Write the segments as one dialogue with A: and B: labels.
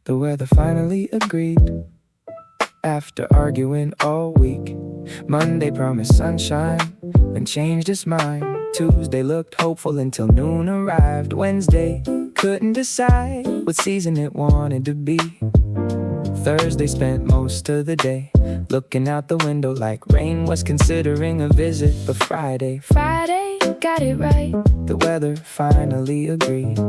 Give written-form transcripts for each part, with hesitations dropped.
A: The weather finally agreed. After arguing all week, Monday promised sunshine, then changed its mind. Tuesday looked hopeful until noon arrived. Wednesday couldn't decide what season it wanted to be. Thursday spent most of the day looking out the window like rain was considering a visit. But Friday got it right. The weather finally agreed,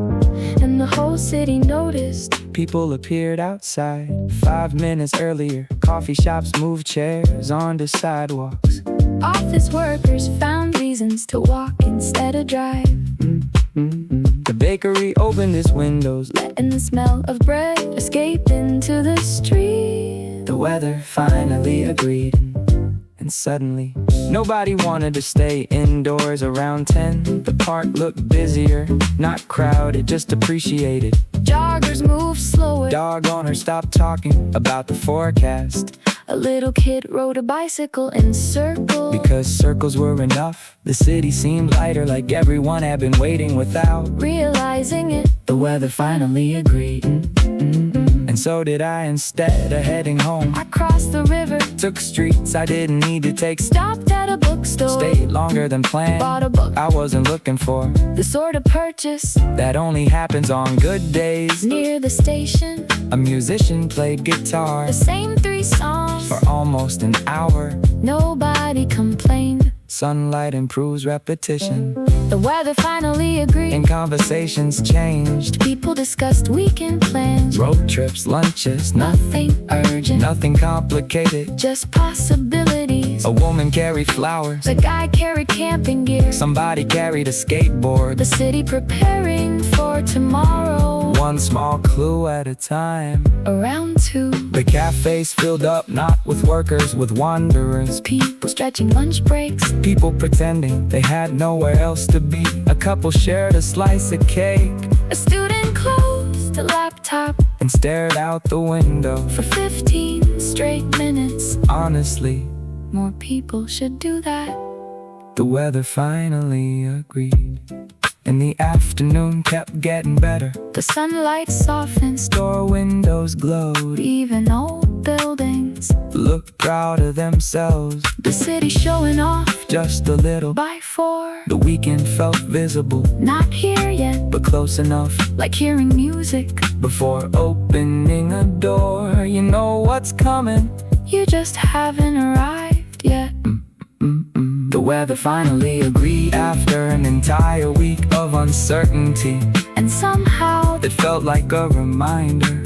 A: and the whole city noticed. People appeared outside 5 minutes earlier. Coffee shops moved chairs onto sidewalks. Office workers found reasons to walk instead of drive. The bakery opened its windows, letting the smell of bread escape into the street. The weather finally agreed, and suddenly nobody wanted to stay indoors around 10. The park looked busier, not crowded, just appreciated. Joggers moved slower. Dog owner stopped talking about the forecast. A little kid rode a bicycle in circles. Because circles were enough, the city seemed lighter, like everyone had been waiting without realizing it. The weather finally agreed, and so did I. Instead of heading home, I crossed the river, took streets I didn't need to take, stopped at a bookstore, stayed longer than planned, bought a book I wasn't looking for, the sort of purchase that only happens on good days. Near the station, a musician played guitar, the same 3 songs for almost an hour. Nobody complained. Sunlight improves repetition. The weather finally agreed, and conversations changed. People discussed weekend plans, road trips, lunches. Nothing urgent, nothing complicated, just possibilities. A woman carried flowers, a guy carried camping gear, somebody carried a skateboard. The city preparing for tomorrow, one small clue at a time. Around 2, the cafes filled up, not with workers, with wanderers. People stretching lunch breaks, people pretending they had nowhere else to be. A couple shared a slice of cake. A student closed a laptop and stared out the window for 15 straight minutes. Honestly, more people should do that. The weather finally agreed, and the afternoon kept getting better. The sunlight softened, store windows glowed. Even old buildings looked proud of themselves. The city showing off just a little. By 4, the weekend felt visible. Not here yet, but close enough, like hearing music before opening a door. You know what's coming, you just haven't arrived yet. The weather finally agreed after an entire week of uncertainty, and somehow it felt like a reminder.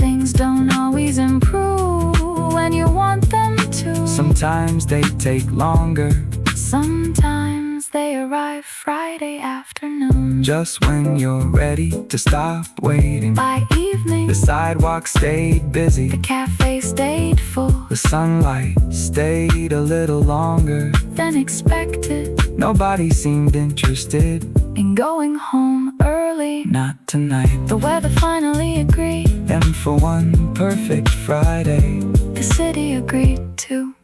A: Things don't always improve when you want them to. Sometimes they take longer, sometimes they arrive Friday afternoon, just when you're ready to stop waiting. By evening, the sidewalk stayed busy, the cafe stayed full, the sunlight stayed a little longer than expected. Nobody seemed interested in going home early. Not tonight. The weather finally agreed, and for one perfect Friday, the city agreed too.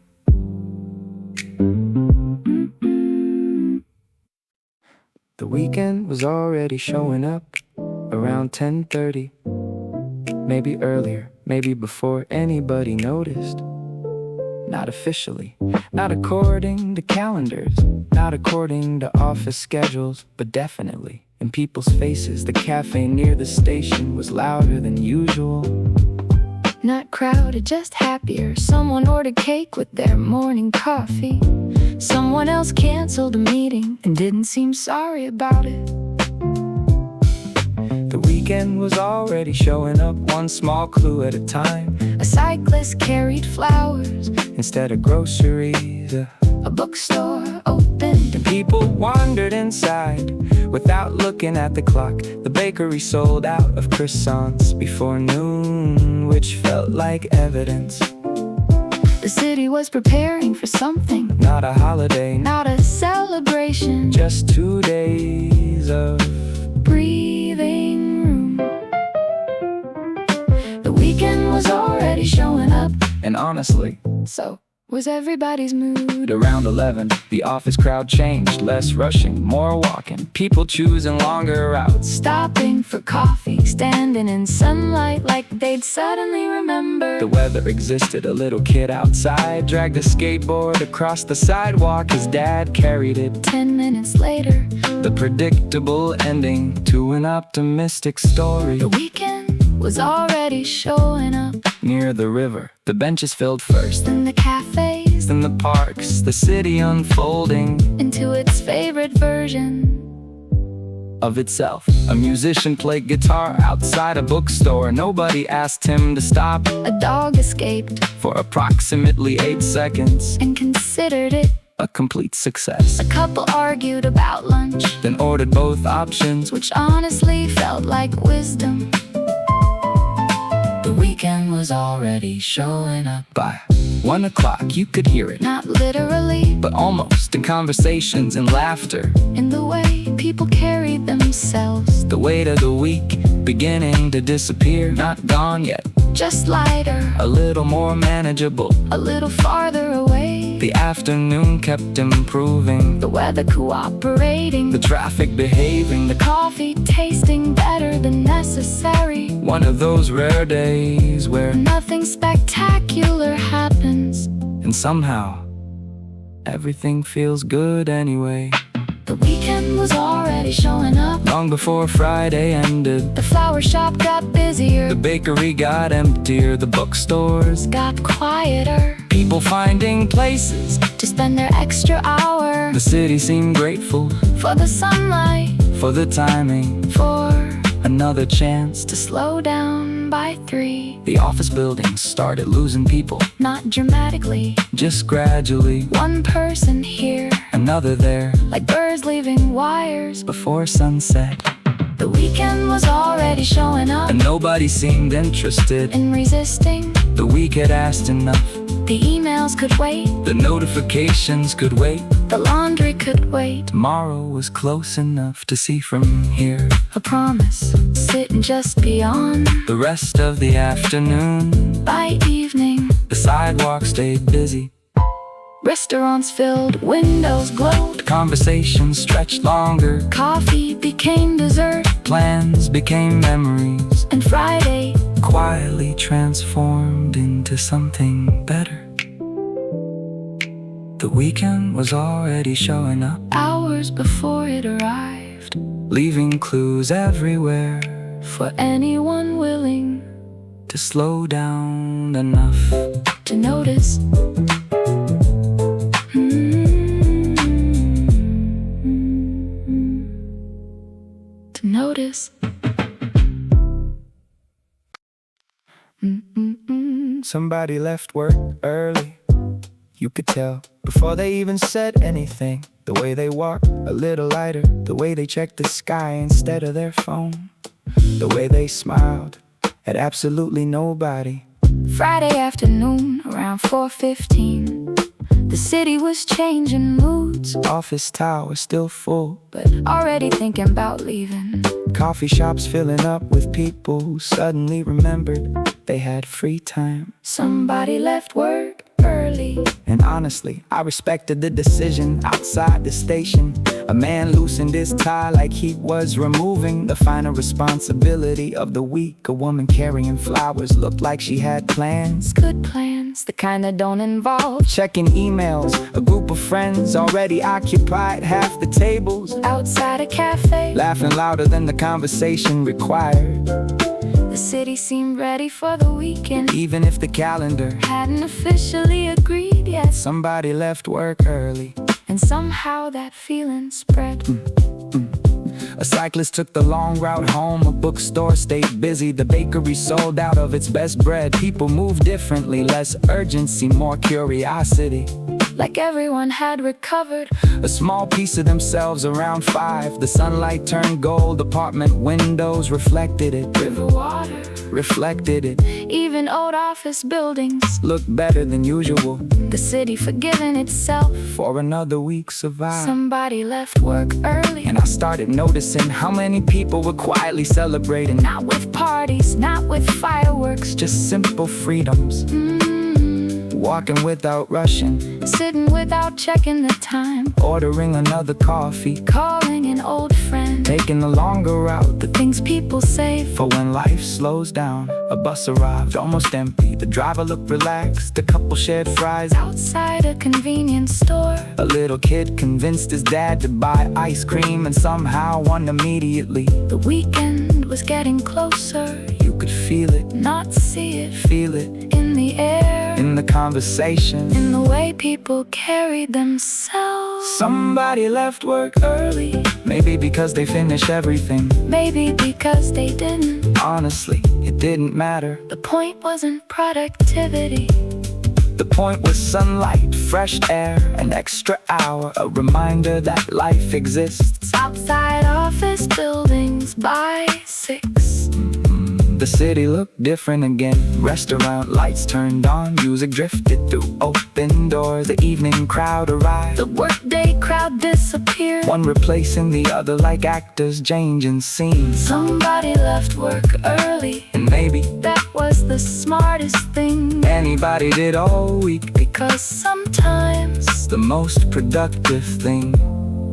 A: The weekend was already showing up around 10:30, maybe earlier, maybe before anybody noticed. Not officially, not according to calendars, not according to office schedules, but definitely in people's faces. The cafe near the station was louder than usual. Not crowded, just happier. Someone ordered cake with their morning coffee. Someone else canceled a meeting and didn't seem sorry about it. The weekend was already showing up, one small clue at a time. A cyclist carried flowers instead of groceries. A bookstore opened and people wandered inside without looking at the clock. The bakery sold out of croissants before noon, which felt like evidence. The city was preparing for something, not a holiday, not a celebration, just 2 days of breathing room. The weekend was already showing up, and honestly, so was everybody's mood. Around 11, the office crowd changed. Less rushing, more walking, people choosing longer routes, stopping for coffee, standing in sunlight like they'd suddenly remember the weather existed. A little kid outside dragged a skateboard across the sidewalk. His dad carried it. 10 minutes later, the predictable ending to an optimistic story. The weekend was already showing up. Near the river, the benches filled first, then the cafes, then the parks, the city unfolding into its favorite version of itself. A musician played guitar outside a bookstore. Nobody asked him to stop. A dog escaped for approximately 8 seconds and considered it a complete success. A couple argued about lunch, then ordered both options, which honestly felt like wisdom. The weekend was already showing up. By 1 o'clock you could hear it, not literally, but almost, in conversations and laughter, in the way people carried themselves. The weight of the week beginning to disappear. Not gone yet, just lighter, a little more manageable, a little farther away. The afternoon kept improving, the weather cooperating, the traffic behaving, the coffee tasting better than necessary. One of those rare days where nothing spectacular happens, and somehow everything feels good anyway. The weekend was already showing up. Long before Friday ended, the flower shop got busier, the bakery got emptier, the bookstores got quieter, people finding places to spend their extra hour. The city seemed grateful for the sunlight, for the timing, for another chance to slow down. By 3, the office buildings started losing people. Not dramatically, just gradually. One person here, another there, like birds leaving wires before sunset. The weekend was already showing up, and nobody seemed interested in resisting. The week had asked enough. The emails could wait, the notifications could wait, the laundry could wait. Tomorrow was close enough to see from here. A promise, sitting just beyond the rest of the afternoon. By evening, the sidewalk stayed busy. Restaurants filled, windows glowed, conversations stretched longer, coffee became dessert, plans became memories, and Friday quietly transformed into something better. The weekend was already showing up, hours before it arrived, leaving clues everywhere for anyone willing to slow down enough to notice. To notice. Somebody left work early. You could tell before they even said anything. The way they walked a little lighter, the way they checked the sky instead of their phone, the way they smiled at absolutely nobody. Friday afternoon around 4:15, the city was changing moods. Office tower still full, but already thinking about leaving. Coffee shops filling up with people who suddenly remembered they had free time. Somebody left work early, and honestly, I respected the decision. Outside the station, a man loosened his tie like he was removing the final responsibility of the week. A woman carrying flowers looked like she had plans. Good plans, the kind that don't involve checking emails. A group of friends already occupied half the tables outside a cafe, laughing louder than the conversation required. The city seemed ready for the weekend, even if the calendar hadn't officially agreed yet. Somebody left work early, and somehow that feeling spread. A cyclist took the long route home, a bookstore stayed busy, the bakery sold out of its best bread. People moved differently, less urgency, more curiosity, like everyone had recovered a small piece of themselves. Around 5, the sunlight turned gold, apartment windows reflected it, river water reflected it, even old office buildings looked better than usual. The city forgiving itself for another week survived. Somebody left work early, and I started noticing how many people were quietly celebrating. Not with parties, not with fireworks, just simple freedoms. walking without rushing,
B: sitting without checking the time,
A: ordering another coffee,
B: calling an old friend,
A: taking the longer route.
B: the things people say
A: For when life slows down, a bus arrived almost empty. The driver looked relaxed, a couple shared fries
B: outside a convenience store.
A: A little kid convinced his dad to buy ice cream and somehow won immediately.
B: The weekend was getting closer,
A: You could feel it,
B: not see it,
A: feel it,
B: in the air,
A: in the conversation,
B: in the way people carried themselves.
A: Somebody left work early, maybe because they finished everything.
B: Maybe because they didn't.
A: Honestly, it didn't matter.
B: The point wasn't productivity.
A: The point was sunlight, fresh air, an extra hour, a reminder that life exists
B: Outside office buildings by 6.
A: The city looked different again. Restaurant lights turned on, music drifted through open doors. The evening crowd arrived,
B: The workday crowd disappeared.
A: one replacing the other like actors changing scenes.
B: Somebody left work early.
A: And maybe
B: That was the smartest thing.
A: anybody did all week.
B: Because sometimes
A: The most productive thing.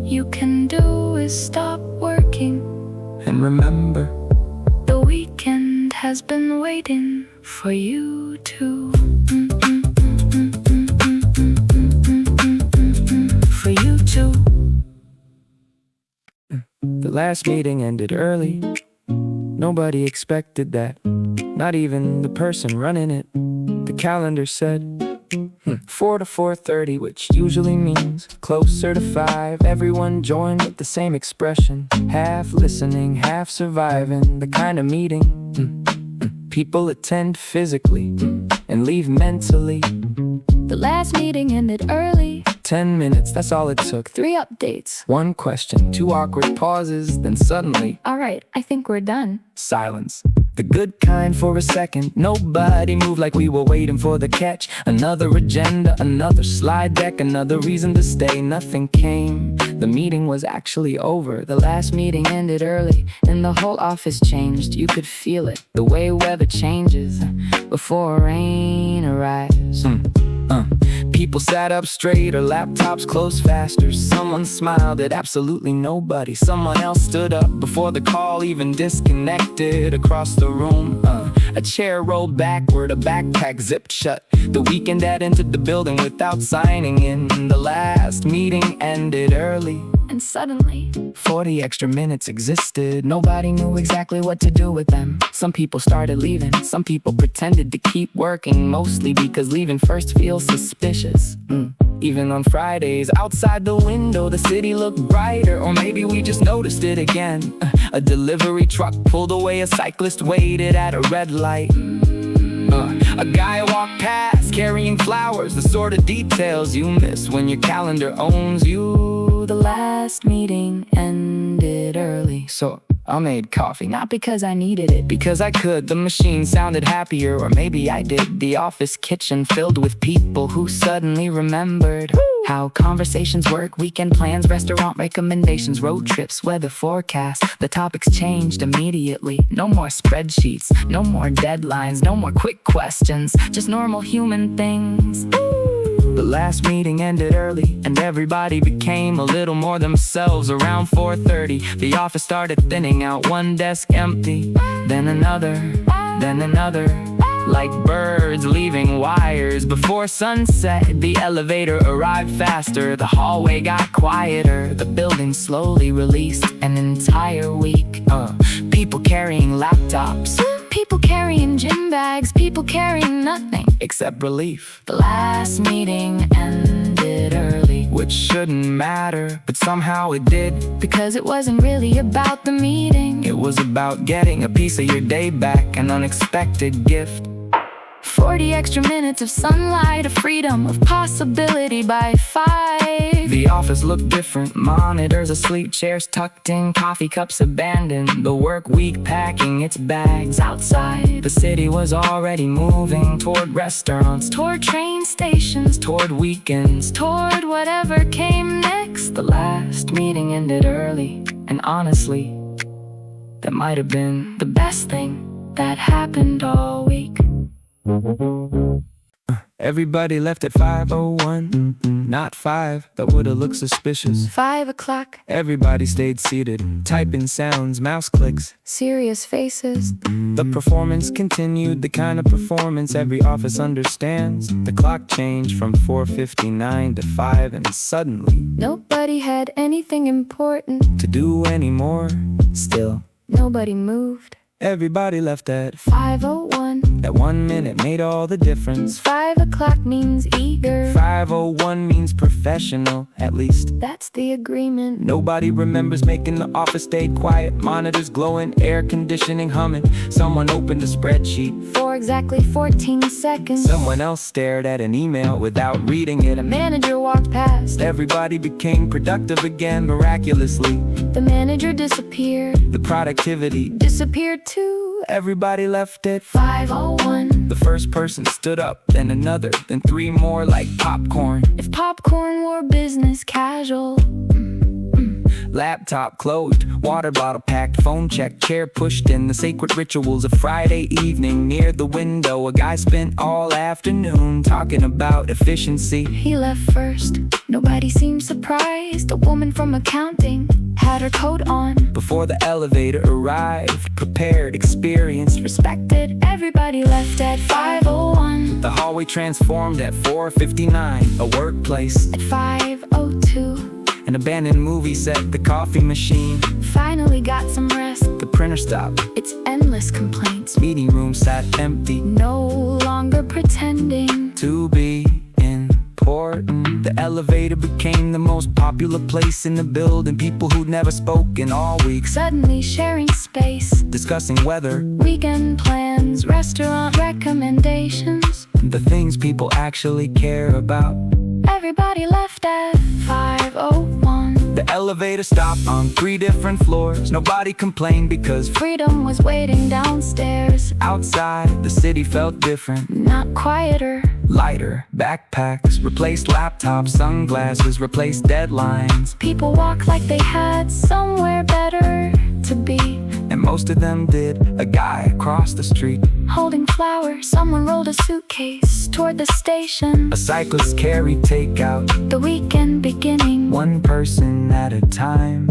B: you can do is stop working.
A: And remember,
B: The weekend has been waiting for you to. For you too.
A: the last meeting ended early. Nobody expected that, not even the person running it. The calendar said 4 to 4:30, which usually means closer to 5. Everyone joined with the same expression, half listening, half surviving. The kind of meeting people attend physically and leave mentally.
B: The last meeting ended early.
A: 10 minutes, that's all it took.
B: 3 updates.
A: One question, 2 awkward pauses, then suddenly
B: Alright, I think we're done.
A: silence. The good kind for a second. Nobody moved like we were waiting for the catch. Another agenda, another slide deck, another reason to stay. Nothing came. The meeting was actually over.
B: The last meeting ended early, and the whole office changed. You could feel it, the way weather changes before rain arrives.
A: People sat up straighter, laptops closed faster. Someone smiled at absolutely nobody. Someone else stood up before the call even disconnected. Across the room, a chair rolled backward, a backpack zipped shut. The weekend had entered the building without signing in. The last meeting ended early.
B: And suddenly,
A: 40 extra minutes existed. Nobody knew exactly what to do with them. Some people started leaving. Some people pretended to keep working, mostly because leaving first feels suspicious. Even on Fridays, outside the window, the city looked brighter. Or maybe we just noticed it again. A delivery truck pulled away, a cyclist waited at a red light. A guy walked past carrying flowers, the sort of details you miss when your calendar owns you.
B: the last meeting ended early.
A: So I made coffee,
B: Not because I needed it,
A: because I could. The machine sounded happier, or maybe I did. The office kitchen filled with people who suddenly remembered how conversations work. Weekend plans, restaurant recommendations, road trips, weather forecasts. The topics changed immediately. No more spreadsheets, no more deadlines, no more quick questions, just normal human things. The last meeting ended early, and everybody became a little more themselves. Around 4:30, the office started thinning out. One desk empty, then another, like birds leaving wires. Before sunset, the elevator arrived faster. The hallway got quieter. The building slowly released an entire week. People carrying laptops,
B: people carrying gym bags, people carrying nothing
A: except relief.
B: The last meeting ended early,
A: Which shouldn't matter, but somehow it did.
B: because it wasn't really about the meeting.
A: It was about getting a piece of your day back, an unexpected gift.
B: 40 extra minutes of sunlight, of freedom, of possibility by 5.
A: The office looked different, monitors asleep, chairs tucked in, coffee cups abandoned. The work week packing its bags outside. The city was already moving toward restaurants,
B: Toward train stations,
A: toward weekends.
B: toward whatever came next.
A: The last meeting ended early, and honestly, that might have been
B: The best thing that happened all week.
A: Everybody left at 5:01, not 5, that would've looked suspicious.
B: 5 o'clock,
A: Everybody stayed seated, typing sounds, mouse clicks.
B: serious faces.
A: The performance continued, the kind of performance every office understands. The clock changed from 4:59 to 5, and suddenly
B: Nobody had anything important.
A: to do anymore. Still,
B: Nobody moved.
A: everybody left at
B: 5:01.
A: that 1 minute made all the difference.
B: 5 o'clock means eager.
A: 5:01 means professional, at least.
B: That's the agreement.
A: Nobody remembers making the office stay quiet. Monitors glowing, air conditioning humming. Someone opened a spreadsheet.
B: For exactly 14 seconds.
A: Someone else stared at an email without reading it.
B: A manager walked past.
A: Everybody became productive again miraculously.
B: The manager disappeared.
A: The productivity
B: Disappeared too.
A: Everybody left at
B: 5:01.
A: The first person stood up, then another, then 3 more like popcorn.
B: If popcorn were business casual.
A: Laptop closed, water bottle packed, phone checked, chair pushed in. The sacred rituals of Friday evening. Near the window, a guy spent all afternoon talking about efficiency.
B: He left first. Nobody seemed surprised. A woman from accounting had her coat on.
A: Before the elevator arrived, prepared, experienced,
B: Respected. Everybody left at 5:01.
A: The hallway transformed at 4:59. A workplace,
B: At 5:02.
A: an abandoned movie set, the coffee machine.
B: Finally got some rest.
A: The printer stopped,
B: It's endless complaints.
A: meeting room sat empty.
B: No longer pretending.
A: To be important, the elevator became the most popular place in the building. People who'd never spoken all week,
B: Suddenly sharing space.
A: discussing weather,
B: Weekend plans. Restaurant recommendations.
A: the things people actually care about.
B: Everybody left at 5:01.
A: The elevator stopped on 3 different floors. Nobody complained because
B: Freedom was waiting downstairs.
A: outside the city felt different.
B: Not quieter.
A: Lighter, backpacks replaced laptops, sunglasses replaced deadlines.
B: People walk like they had somewhere better to be.
A: And most of them did. A guy across the street,
B: Holding flowers. Someone rolled a suitcase toward the station.
A: a cyclist carried takeout,
B: The weekend beginning.
A: 1 person at a time.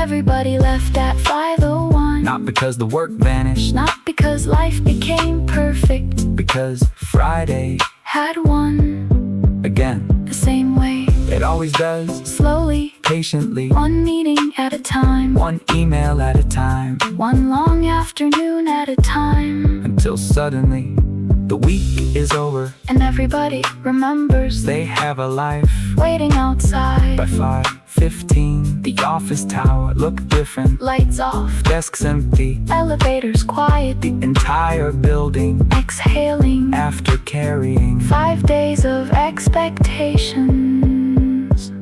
B: Everybody left at 5:01.
A: Not because the work vanished,
B: Not because life became perfect.
A: because Friday
B: Had one.
A: again.
B: The same way.
A: It always does,
B: Slowly.
A: patiently,
B: One meeting at a time.
A: 1 email at a time,
B: One long afternoon at a time.
A: until suddenly the week is over.
B: And everybody remembers
A: They have a life.
B: waiting outside.
A: By 5:15, the office tower looked different.
B: Lights off.
A: Desks empty,
B: Elevators quiet.
A: the entire building
B: Exhaling.
A: after carrying
B: 5 days of expectations.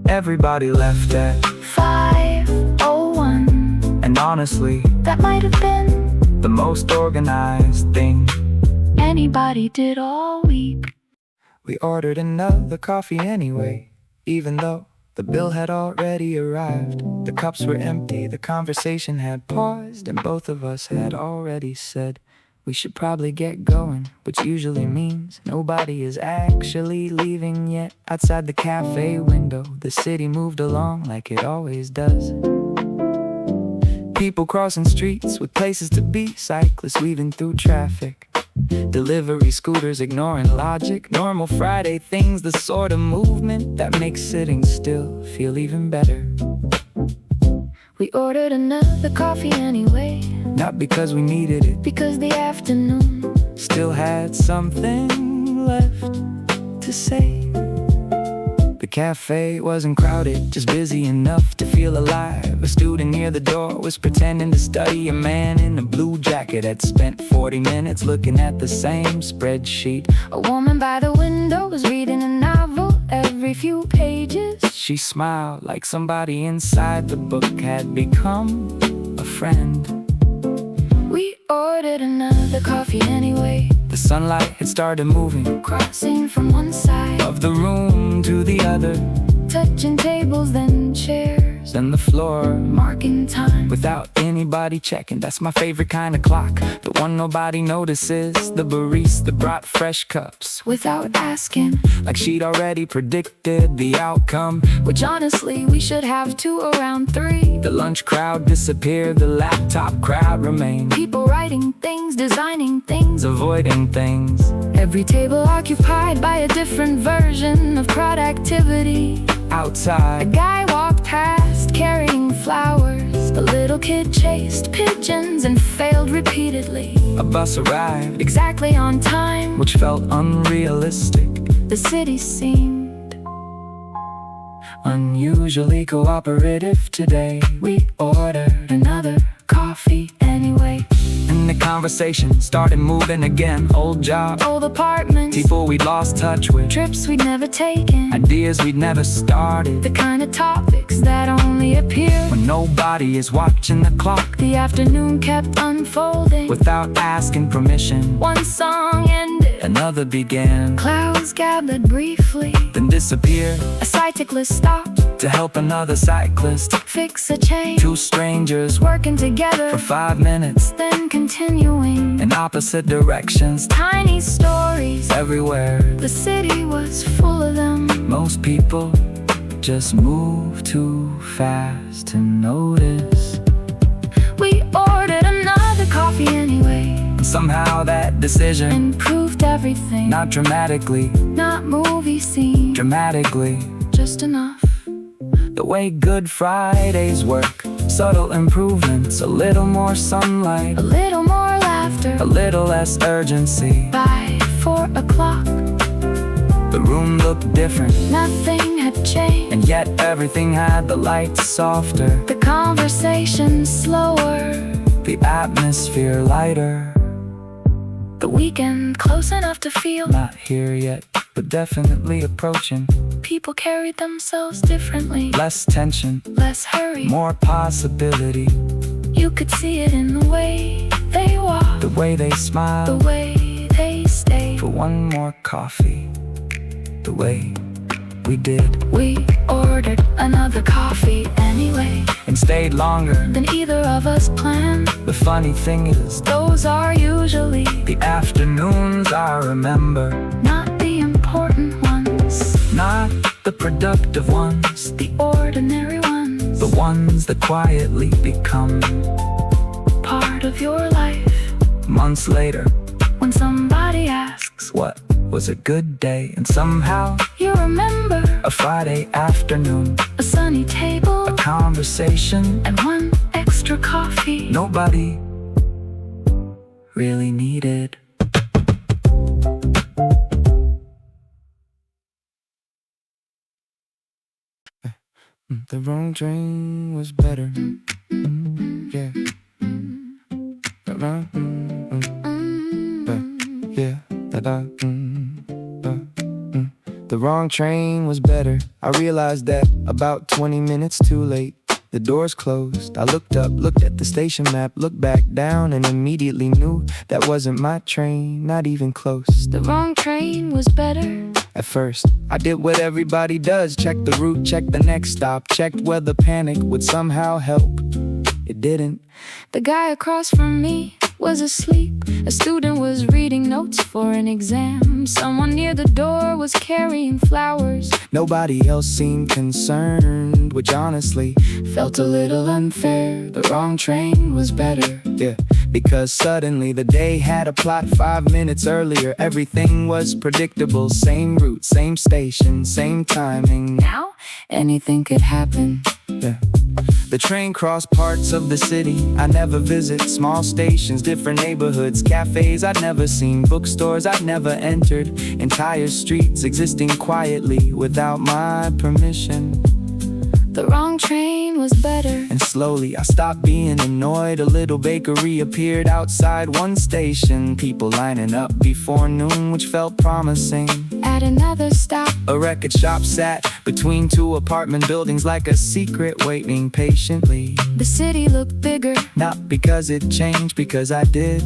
A: Everybody left at
B: 5:01.
A: and honestly,
B: That might have been
A: the most organized thing.
B: anybody did all week.
A: We ordered another coffee anyway, even though the bill had already arrived. The cups were empty, the conversation had paused, and both of us had already said we should probably get going, which usually means nobody is actually leaving yet. Outside the cafe window, the city moved along like it always does. People crossing streets with places to be, cyclists weaving through traffic, delivery scooters ignoring logic. Normal Friday things, the sort of movement that makes sitting still feel even better.
B: We ordered another coffee anyway,
A: Not because we needed it,
B: because the afternoon
A: still had something left to say. The cafe wasn't crowded, just busy enough to feel alive. A student near the door was pretending to study. A man in a blue jacket had spent 40 minutes looking at the same spreadsheet.
B: A woman by the window was reading a novel every few pages.
A: She smiled like somebody inside the book had become a friend.
B: We ordered another coffee anyway,
A: The sunlight had started moving
B: crossing from one side,
A: of the room to the other.
B: touching tables then chairs.
A: hours and the floor
B: marking time
A: without anybody checking. That's my favorite kind of clock, the one nobody notices. The barista brought fresh cups
B: without asking,
A: like she'd already predicted the outcome.
B: which honestly we should have two around 3.
A: The lunch crowd disappeared, the laptop crowd remained.
B: People writing things, designing things,
A: Avoiding things
B: every table occupied by a different version of productivity. A
A: outside.
B: guy walked past carrying flowers. The little kid chased pigeons and failed repeatedly.
A: A bus arrived,
B: Exactly on time,
A: which felt unrealistic.
B: the city seemed
A: Unusually cooperative today.
B: We ordered another coffee anyway.
A: And the conversation started moving again. Old jobs,
B: Old apartments,
A: people we'd lost touch with,
B: trips we'd never taken,
A: ideas we'd never started.
B: the kind of topics that only appear
A: When nobody is watching the clock,
B: the afternoon kept unfolding.
A: without asking permission,
B: One song ended,
A: another began,
B: clouds gathered briefly.
A: then disappeared
B: A cyclist stopped,
A: to help another cyclist.
B: fix a change,
A: Two strangers
B: working together,
A: for 5 minutes
B: then continuing.
A: in opposite directions,
B: Tiny stories,
A: everywhere.
B: the city was full of them.
A: Most people just move too fast to notice.
B: We ordered another coffee anyway,
A: And somehow that decision,
B: improved everything.
A: not dramatically,
B: Not movie scene,
A: dramatically,
B: just enough.
A: the way Good Fridays work. Subtle improvements, a little more sunlight,
B: A little more laughter.
A: a little less urgency.
B: By 4 o'clock,
A: The room looked different,
B: nothing had changed.
A: and yet everything had the lights softer,
B: The conversation slower.
A: the atmosphere lighter.
B: The weekend close enough to feel.
A: Not here yet, but definitely approaching.
B: People carried themselves differently.
A: Less tension,
B: Less hurry.
A: more possibility.
B: You could see it in the way they walked,
A: The way they
B: the
A: smile
B: way they stayed.
A: for one more coffee. The way we did,
B: We ordered another coffee anyway
A: and stayed longer.
B: than either of us planned.
A: The funny thing is,
B: Those are usually
A: the afternoons I remember,
B: not the important ones,
A: not the productive ones,
B: the ordinary ones.
A: the ones that quietly become
B: Part of your life.
A: months later.
B: When somebody asks,
A: What was a good day? And somehow
B: you remember
A: a Friday afternoon,
B: a sunny table
A: a conversation
B: and one extra coffee.
A: nobody really needed. The wrong train was better. Yeah. Yeah. The wrong train was better. I realized that about 20 minutes too late. The doors closed. I looked up, looked at the station map, looked back down, and immediately knew that wasn't my train, not even close.
B: The wrong train was better.
A: At first, I did what everybody does. Checked the route, checked the next stop, checked whether panic would somehow help. It didn't.
B: The guy across from me was asleep. A student was reading notes for an exam. Someone near the door was carrying flowers.
A: Nobody else seemed concerned, which honestly felt a little unfair. The wrong train was better, yeah, because suddenly the day had a plot. 5 minutes earlier, everything was predictable. Same route, same station, same timing.
B: Now, anything could happen.
A: Yeah. The train crossed parts of the city I never visit. Small stations, different neighborhoods, cafes I'd never seen, bookstores I'd never entered, entire streets existing quietly without my permission.
B: The wrong train was better.
A: And slowly I stopped being annoyed. A little bakery appeared outside one station, people lining up before noon, which felt promising.
B: At another stop,
A: A record shop sat between two apartment buildings like a secret, waiting patiently.
B: the city looked bigger.
A: Not because it changed, because I did.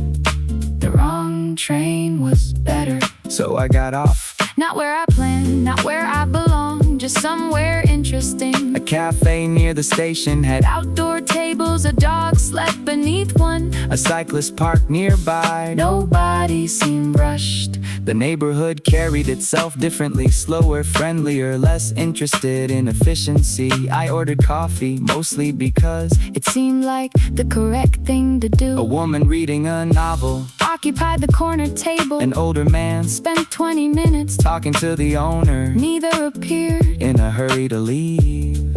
B: The wrong train was better.
A: So I got off.
B: Not where I planned, not where I belong, just somewhere in interesting.
A: A cafe near the station had
B: Outdoor tables, a dog slept beneath one.
A: a cyclist parked nearby.
B: Nobody seemed rushed.
A: The neighborhood carried itself differently, slower, friendlier, less interested in efficiency. I ordered coffee, mostly because
B: It seemed like the correct thing to do.
A: a woman reading a novel,
B: Occupied the corner table.
A: an older man
B: Spent 20 minutes.
A: talking to the owner,
B: Neither appeared.
A: in a hurry to leave.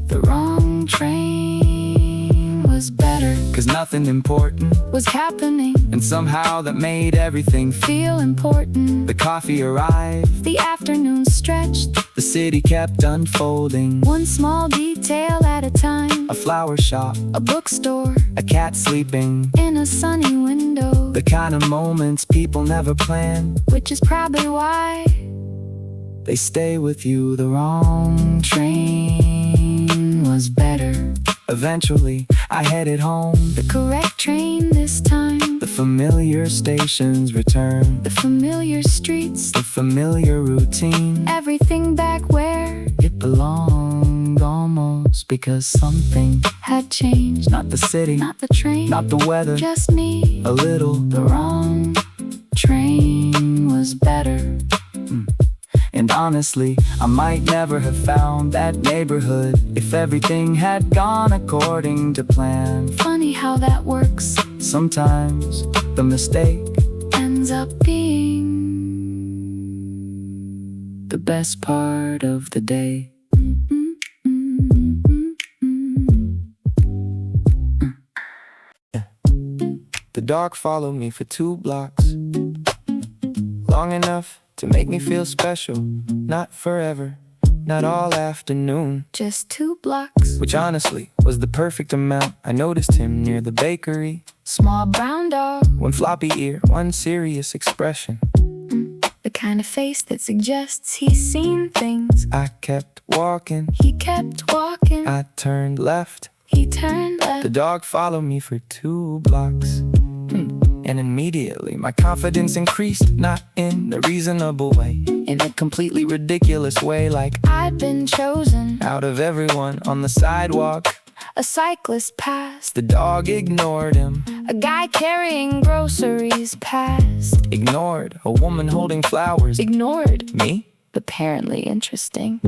B: The wrong train was better.
A: 'Cause nothing important,
B: Was happening.
A: and somehow that made everything
B: Feel important.
A: The coffee arrived,
B: The afternoon stretched.
A: the city kept unfolding.
B: One small detail at a time.
A: A flower shop,
B: A bookstore.
A: a cat sleeping,
B: In a sunny window.
A: the kind of moments people never plan.
B: Which is probably why
A: They stay with you. The wrong train was better. Eventually, I headed home.
B: the correct train this time.
A: The familiar stations return,
B: The familiar streets.
A: the familiar routine.
B: Everything back where
A: It belonged almost, because something,
B: had changed.
A: not the city,
B: Not the train.
A: not the weather,
B: Just me.
A: a little.
B: The wrong train was better.
A: And honestly, I might never have found that neighborhood if everything had gone according to plan.
B: Funny how that works.
A: Sometimes the mistake,
B: Ends up being
A: the best part of the day. The dog followed me for 2 blocks, long enough to make me feel special. Not forever, not all afternoon,
B: just 2 blocks.
A: which honestly was the perfect amount. I noticed him near the bakery,
B: Small brown dog.
A: one floppy ear, one serious expression.
B: The kind of face that suggests he's seen things.
A: I kept walking,
B: He kept walking.
A: I turned left.
B: He turned left.
A: The dog followed me for 2 blocks. And immediately my confidence increased, not in a reasonable way, in a completely ridiculous way, like
B: I'd been chosen.
A: out of everyone on the sidewalk.
B: A cyclist passed.
A: The dog ignored him,
B: A guy carrying groceries passed.
A: ignored a woman holding flowers.
B: Ignored.
A: Me?
B: Apparently interesting.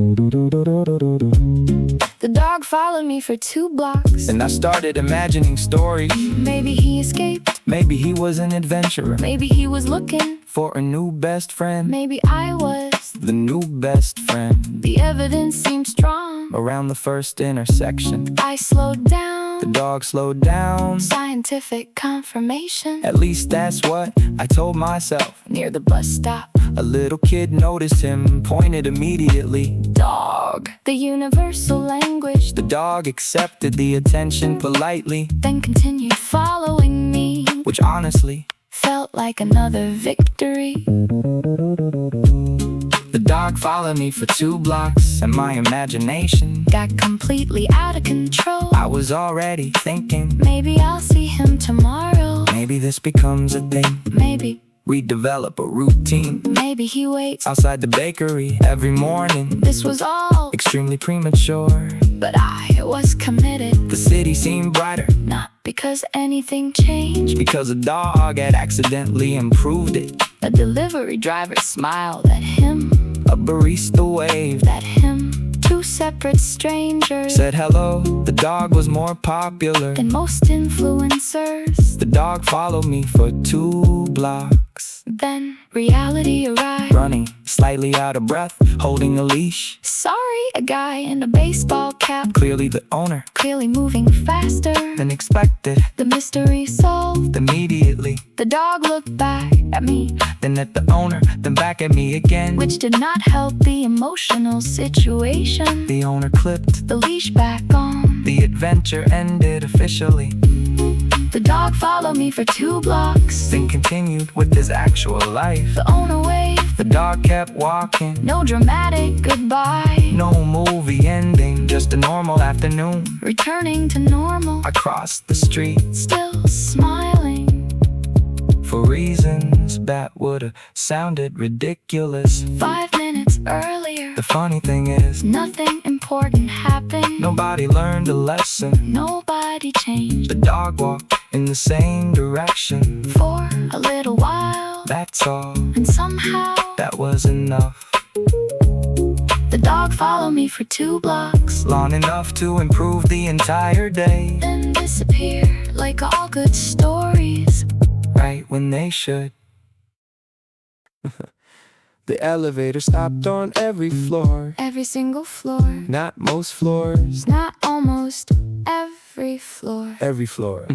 B: The dog followed me for 2 blocks.
A: And I started imagining stories.
B: Maybe he escaped.
A: Maybe he was an adventurer,
B: Maybe he was looking.
A: for a new best friend.
B: Maybe I was.
A: The new best friend.
B: The evidence seemed strong.
A: Around the first intersection,
B: I slowed down.
A: the dog slowed down.
B: Scientific confirmation.
A: At least that's what I told myself.
B: Near the bus stop.
A: A little kid noticed him, pointed immediately.
B: Dog. The universal language.
A: The dog accepted the attention politely,
B: Then continued following me.
A: which honestly,
B: Felt like another victory.
A: the dog followed me for 2 blocks, and my imagination,
B: Got completely out of control.
A: I was already thinking,
B: Maybe I'll see him tomorrow.
A: maybe this becomes a thing.
B: Maybe.
A: We develop a routine
B: Maybe he waits.
A: outside the bakery every morning.
B: This was all.
A: Extremely premature.
B: But I was committed.
A: The city seemed brighter,
B: Not because anything changed.
A: because a dog had accidentally improved it.
B: A delivery driver smiled at him.
A: A barista waved,
B: At him. 2 separate strangers.
A: said hello. The dog was more popular.
B: Than most influencers.
A: The dog followed me for 2 blocks.
B: Then reality arrived.
A: Running, slightly out of breath, holding a leash.
B: Sorry, a guy in a baseball cap.
A: Clearly the owner,
B: Clearly moving faster.
A: than expected.
B: The mystery solved.
A: Immediately,
B: The dog looked back at me,
A: then at the owner, then back at me again.
B: which did not help the emotional situation.
A: The owner clipped,
B: The leash back on.
A: the adventure ended officially.
B: The dog followed me for 2 blocks.
A: Then continued with his actual life.
B: The owner waved.
A: The dog kept walking.
B: No dramatic goodbye.
A: No movie ending, just a normal afternoon.
B: Returning to normal.
A: I crossed the street
B: Still smiling.
A: for reasons that would've sounded ridiculous.
B: 5 minutes earlier.
A: The funny thing is,
B: Nothing important. important happened.
A: Nobody learned a lesson.
B: Nobody changed.
A: The dog walked in the same direction.
B: For a little while,
A: That's all.
B: and somehow
A: That was enough.
B: the dog followed me for 2 blocks,
A: Long enough to improve the entire day.
B: then disappeared like all good stories.
A: Right when they should. The elevator stopped on every floor.
B: Every single floor,
A: Not most floors.
B: not almost every floor.
A: Every floor.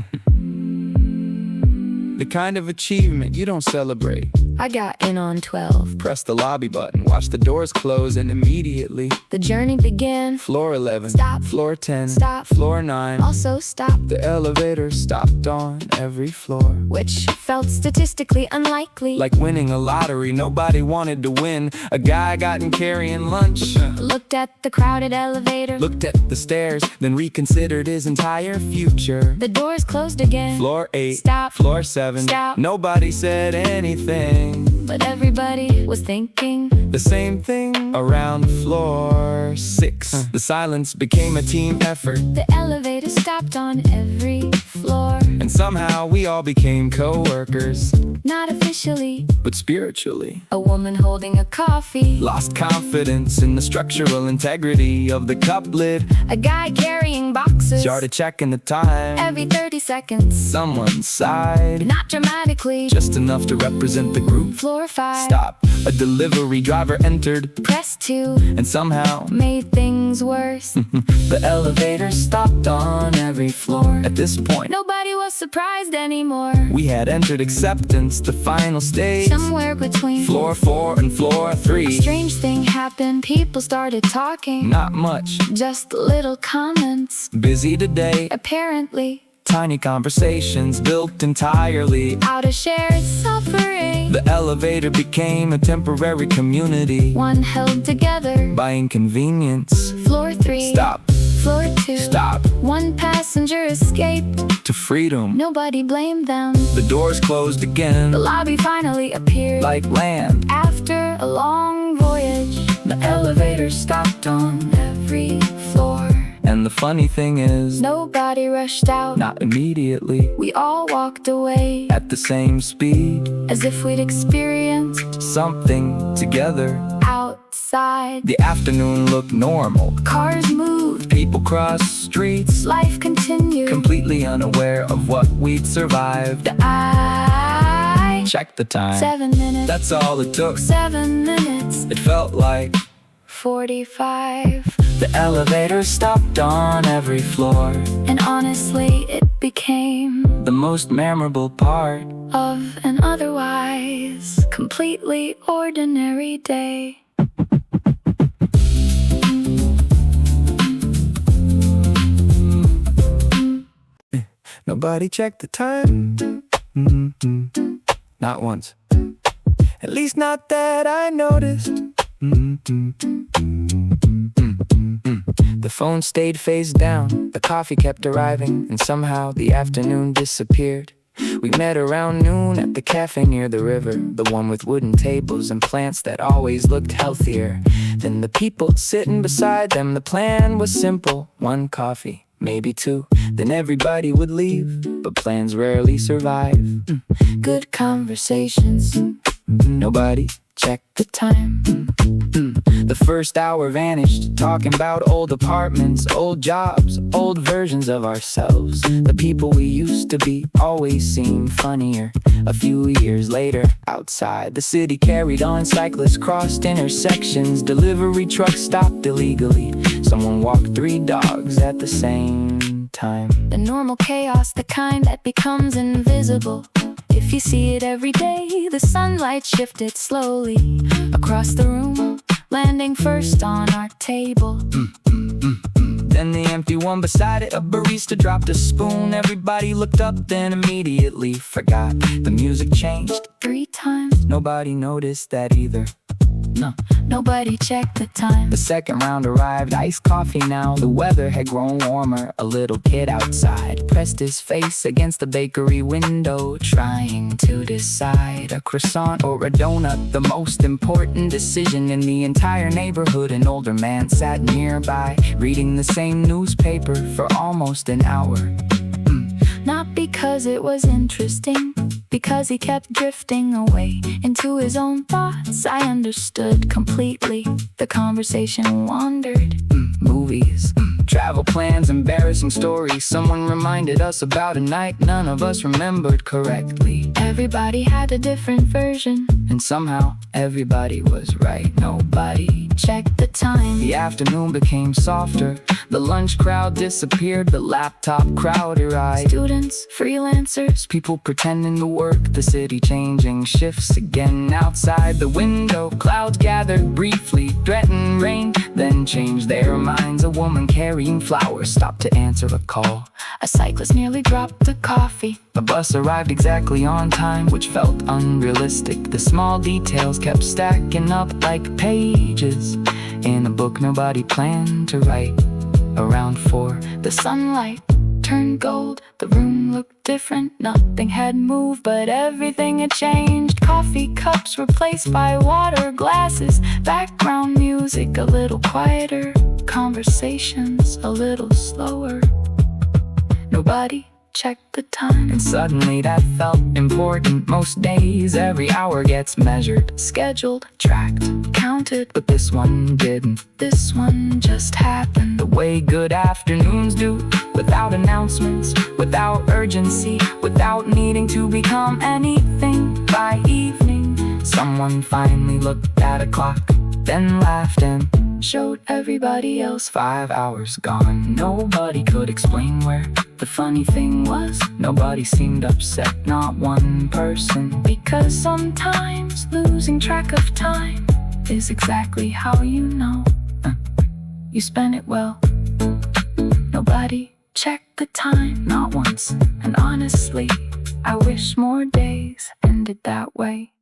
A: The kind of achievement you don't celebrate.
B: I got in on 12.
A: Press the lobby button, watch the doors close, and immediately
B: The journey began.
A: floor 11,
B: Stop.
A: floor 10,
B: Stop.
A: floor 9.
B: Also stopped,
A: The elevator stopped on every floor.
B: which felt statistically unlikely.
A: Like winning a lottery, nobody wanted to win. A guy got in carrying lunch.
B: Looked at the crowded elevator.
A: Looked at the stairs, then reconsidered his entire future.
B: The doors closed again.
A: Floor 8,
B: Stop.
A: floor 7.
B: Stop.
A: Nobody said anything.
B: But everybody was thinking.
A: The same thing around floor 6. The silence became a team effort,
B: The elevator stopped on every floor.
A: and somehow we all became co-workers.
B: Not officially.
A: But spiritually,
B: A woman holding a coffee.
A: lost confidence in the structural integrity of the cup lid.
B: A guy carrying boxes.
A: Started checking the time.
B: Every 30 seconds.
A: Someone sighed,
B: Not dramatically.
A: just enough to represent the group.
B: Floor 5.
A: Stop. A delivery driver entered,
B: Press 2.
A: and somehow
B: Made things worse.
A: the elevator stopped on every floor. At this point,
B: Nobody was surprised anymore.
A: we had entered acceptance, the final stage.
B: Somewhere between.
A: Floor 4 and floor 3.
B: Strange thing happened. People started talking.
A: Not much.
B: Just little comments.
A: Busy today.
B: Apparently,
A: Tiny conversations built entirely.
B: out of shared suffering.
A: The elevator became a temporary community
B: One held together.
A: by inconvenience.
B: Floor 3.
A: Stop.
B: Floor 2.
A: Stop.
B: One passenger escaped.
A: To freedom.
B: Nobody blamed them.
A: The doors closed
B: The
A: again,
B: lobby finally appeared.
A: like land.
B: After a long voyage,
A: The elevator
B: stopped on every floor.
A: And the funny thing is,
B: Nobody rushed out.
A: not immediately,
B: We all walked away
A: at the same speed.
B: as if we'd experienced
A: Something together.
B: outside.
A: The afternoon looked normal.
B: Cars moved.
A: People crossed streets,
B: Life continued.
A: completely unaware of what we'd survived.
B: I
A: Check the time.
B: 7 minutes.
A: That's all it took.
B: 7 minutes.
A: It felt like
B: 45.
A: the elevator stopped on every floor.
B: And honestly, it became
A: The most memorable part.
B: of an otherwise completely ordinary day.
A: Nobody checked the time. Not once. At least not that I noticed. The phone stayed face down. The coffee kept arriving, and somehow the afternoon disappeared. We met around noon at the cafe near the river, the one with wooden tables and plants that always looked healthier than the people sitting beside them. The plan was simple: 1 coffee, maybe 2, then everybody would leave. But plans rarely survive. Good conversations. Nobody checked the time. The first hour vanished, talking about old apartments, old jobs, old versions of ourselves. The people we used to be always seemed funnier. A few years later, outside, the city carried on. Cyclists crossed intersections, delivery trucks stopped illegally. Someone walked 3 dogs at the same time.
B: The normal chaos, the kind that becomes invisible. If you see it every day, the sunlight shifted slowly across the room, landing first on our table.
A: Then the empty one beside it, a barista dropped a spoon. Everybody looked up, then immediately forgot. The music changed
B: 3 times.
A: Nobody noticed that either.
B: No, nobody checked the time.
A: The second round arrived, iced coffee now. The weather had grown warmer. A little kid outside pressed his face against the bakery window, trying to decide a croissant or a donut. The most important decision in the entire neighborhood. An older man sat nearby, reading the same newspaper for almost an hour.
B: Not because it was interesting, because he kept drifting away into his own thoughts. I understood completely. The conversation wandered.
A: Movies, travel plans, embarrassing stories. Someone reminded us about a night none of us remembered correctly.
B: Everybody had a different version,
A: and somehow everybody was right. Nobody
B: checked the time.
A: The afternoon became softer. The lunch crowd disappeared. The laptop crowd arrived.
B: Students, freelancers,
A: people pretending to work. The city changing shifts again. Outside the window, clouds gathered briefly, threatened rain, then changed their minds. A woman carrying flowers stopped to answer a call.
B: A cyclist nearly dropped a coffee.
A: The bus arrived exactly on time, which felt unrealistic. The small details kept stacking up like pages in a book nobody planned to write. Around 4,
B: the sunlight turned gold. The room looked different. Nothing had moved, but everything had changed. Coffee cups replaced by water glasses. Background music a little quieter. Conversations a little slower. Nobody checked the time.
A: And suddenly that felt important. Most days, every hour gets measured,
B: scheduled, tracked, counted.
A: but this one didn't.
B: This one just happened.
A: The way good afternoons do, without announcements, without urgency, without needing to become anything. By evening, someone finally looked at a clock, then laughed and
B: showed everybody else
A: 5 hours gone. Nobody could explain where. The funny thing was, nobody seemed upset, not one person.
B: Because sometimes losing track of time is exactly how you know you spent it well. Nobody checked the time,
A: not once.
B: and honestly, I wish more days ended that way.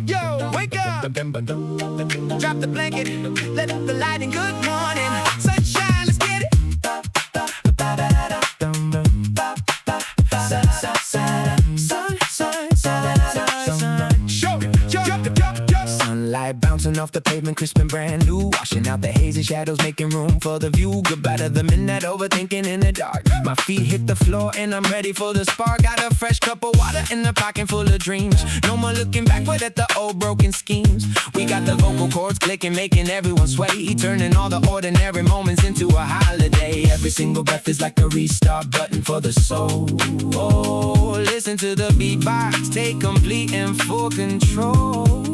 C: Yo, wake up! Drop the blanket, let up the light and good morning. Sunshine, let's get it! Sunlight bouncing off the pavement, crisp and brand new. Washing out the hazy shadows, making room for the view. Goodbye to the midnight overthinking in the dark. My feet hit the floor and I'm ready for the spark. Got a fresh cup of water in the pocket full of dreams. No more looking backward at the old broken schemes. We got the vocal cords clicking, making everyone sway, turning all the ordinary moments into a holiday. Every single breath is like a restart button for the soul. Oh, listen to the beatbox, take complete and full control.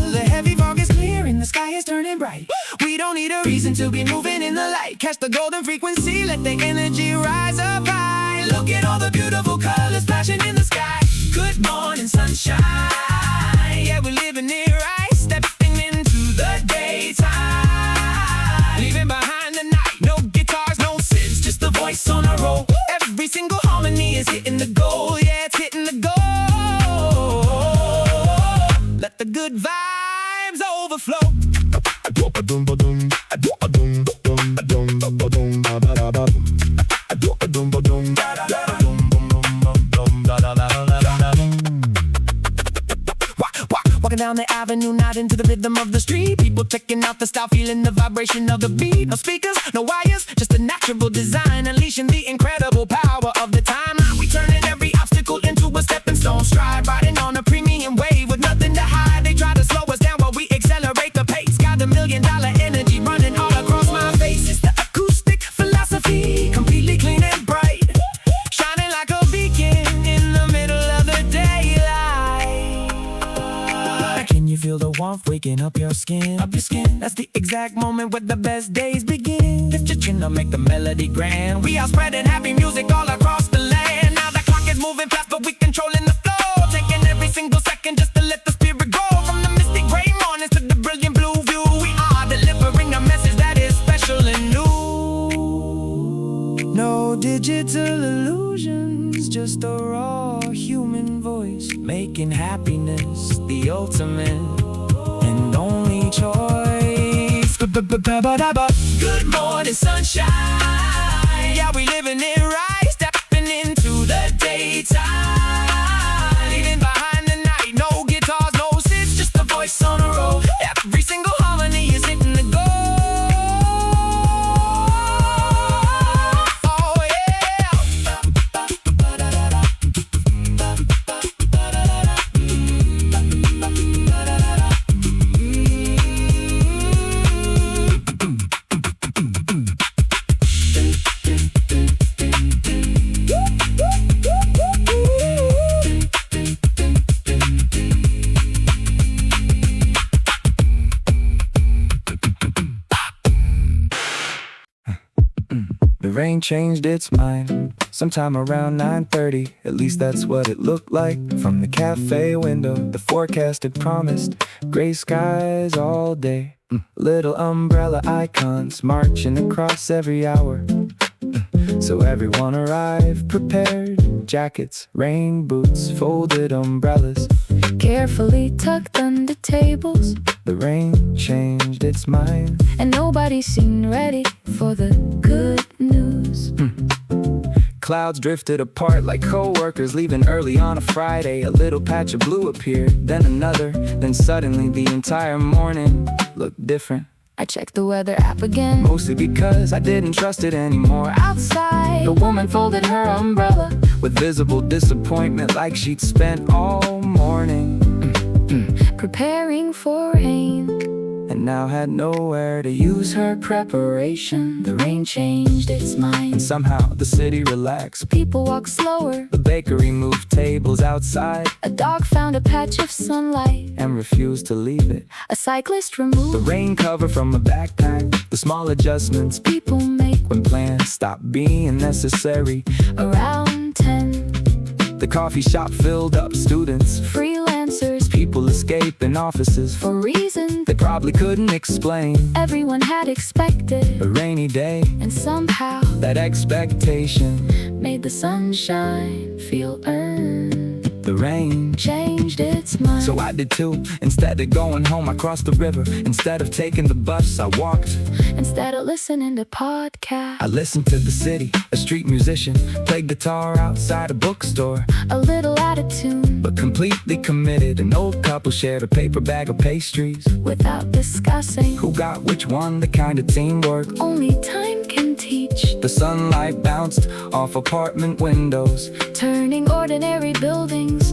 C: The heavy fog is clearing, the sky is turning bright. We don't need a reason to be moving in the light. Catch the golden frequency, let the energy rise up high. Look at all the beautiful colors flashing in the sky. Good morning, sunshine. Yeah, we're living it right, stepping into the daytime. Leaving behind the night, no guitars, no synths, just the voice on a roll. Every single harmony is hitting the goal, yeah, it's hitting the goal. Let the good vibes overflow. Walking down the avenue, not into the rhythm of the street. People checking out the style, feeling the vibration of the beat. No speakers, no wires, just a natural design, unleashing the incredible power of the time. Now we turning every obstacle into a stepping stone stride, riding on a premium wave with nothing to hide. They try to slow us down while we accelerate the pace. Got $1 million energy running all across my face. It's the acoustic philosophy, completely clean and bright, shining like a beacon in the middle of the daylight. Can you feel the warmth waking up your skin? That's the exact moment where the best days begin. Lift your chin to make the melody grand. We are spreading happy music all across the land. Now the clock is moving fast, but we controlling the flow, taking every single second just to let the spirit go. From the mystic gray mornings to the brilliant blue view, we are delivering a message that is special and new. No digital illusions, just a raw human voice. choice, making happiness the ultimate and only choice. Good morning, sunshine. Yeah, we living it right, stepping into the daytime. Leaving behind the night, no guitars, no sits, just a voice on a roll. Every single harmony is hitting the goal. Oh yeah.
A: The rain changed its mind sometime around 9:30. At least that's what it looked like from the cafe window. The forecast had promised gray skies all day. Little umbrella icons marching across every hour. So everyone arrived prepared. Jackets, rain boots, folded umbrellas,
B: Carefully tucked under tables,
A: the rain changed its mind.
B: and nobody seemed ready for the good news.
A: Clouds drifted apart like co-workers leaving early on a Friday. A little patch of blue appeared, then another. Then suddenly the entire morning looked different.
B: I checked the weather app again.
A: Mostly because I didn't trust it anymore.
B: Outside,
A: The woman folded her umbrella with visible disappointment, like she'd spent all morning
B: preparing for rain.
A: and now had nowhere to use her preparation.
B: The rain changed its
A: And
B: mind.
A: somehow the city relaxed.
B: People walked slower.
A: The bakery moved tables outside
B: A dog found a patch of sunlight.
A: and refused to leave it.
B: A cyclist
A: The
B: removed.
A: rain cover from a backpack, the small adjustments
B: People make
A: when plans stop being necessary.
B: around 10.
A: The coffee shop filled up, students,
B: Freelancers,
A: people escaping offices
B: for reasons
A: they probably couldn't explain.
B: everyone had expected.
A: A rainy day,
B: And somehow
A: that expectation,
B: made the sunshine feel earned.
A: the rain.
B: Changed its mind.
A: So I did too. Instead of going home, I crossed the river. Instead of taking the bus, I walked.
B: Instead of listening to podcasts,
A: I listened to the city. A street musician played guitar outside a bookstore.
B: a little out of tune,
A: But completely committed, an old couple shared a paper bag of pastries.
B: without discussing.
A: Who got which one, the kind of teamwork.
B: Only time can teach.
A: The sunlight bounced off apartment windows
B: Turning ordinary buildings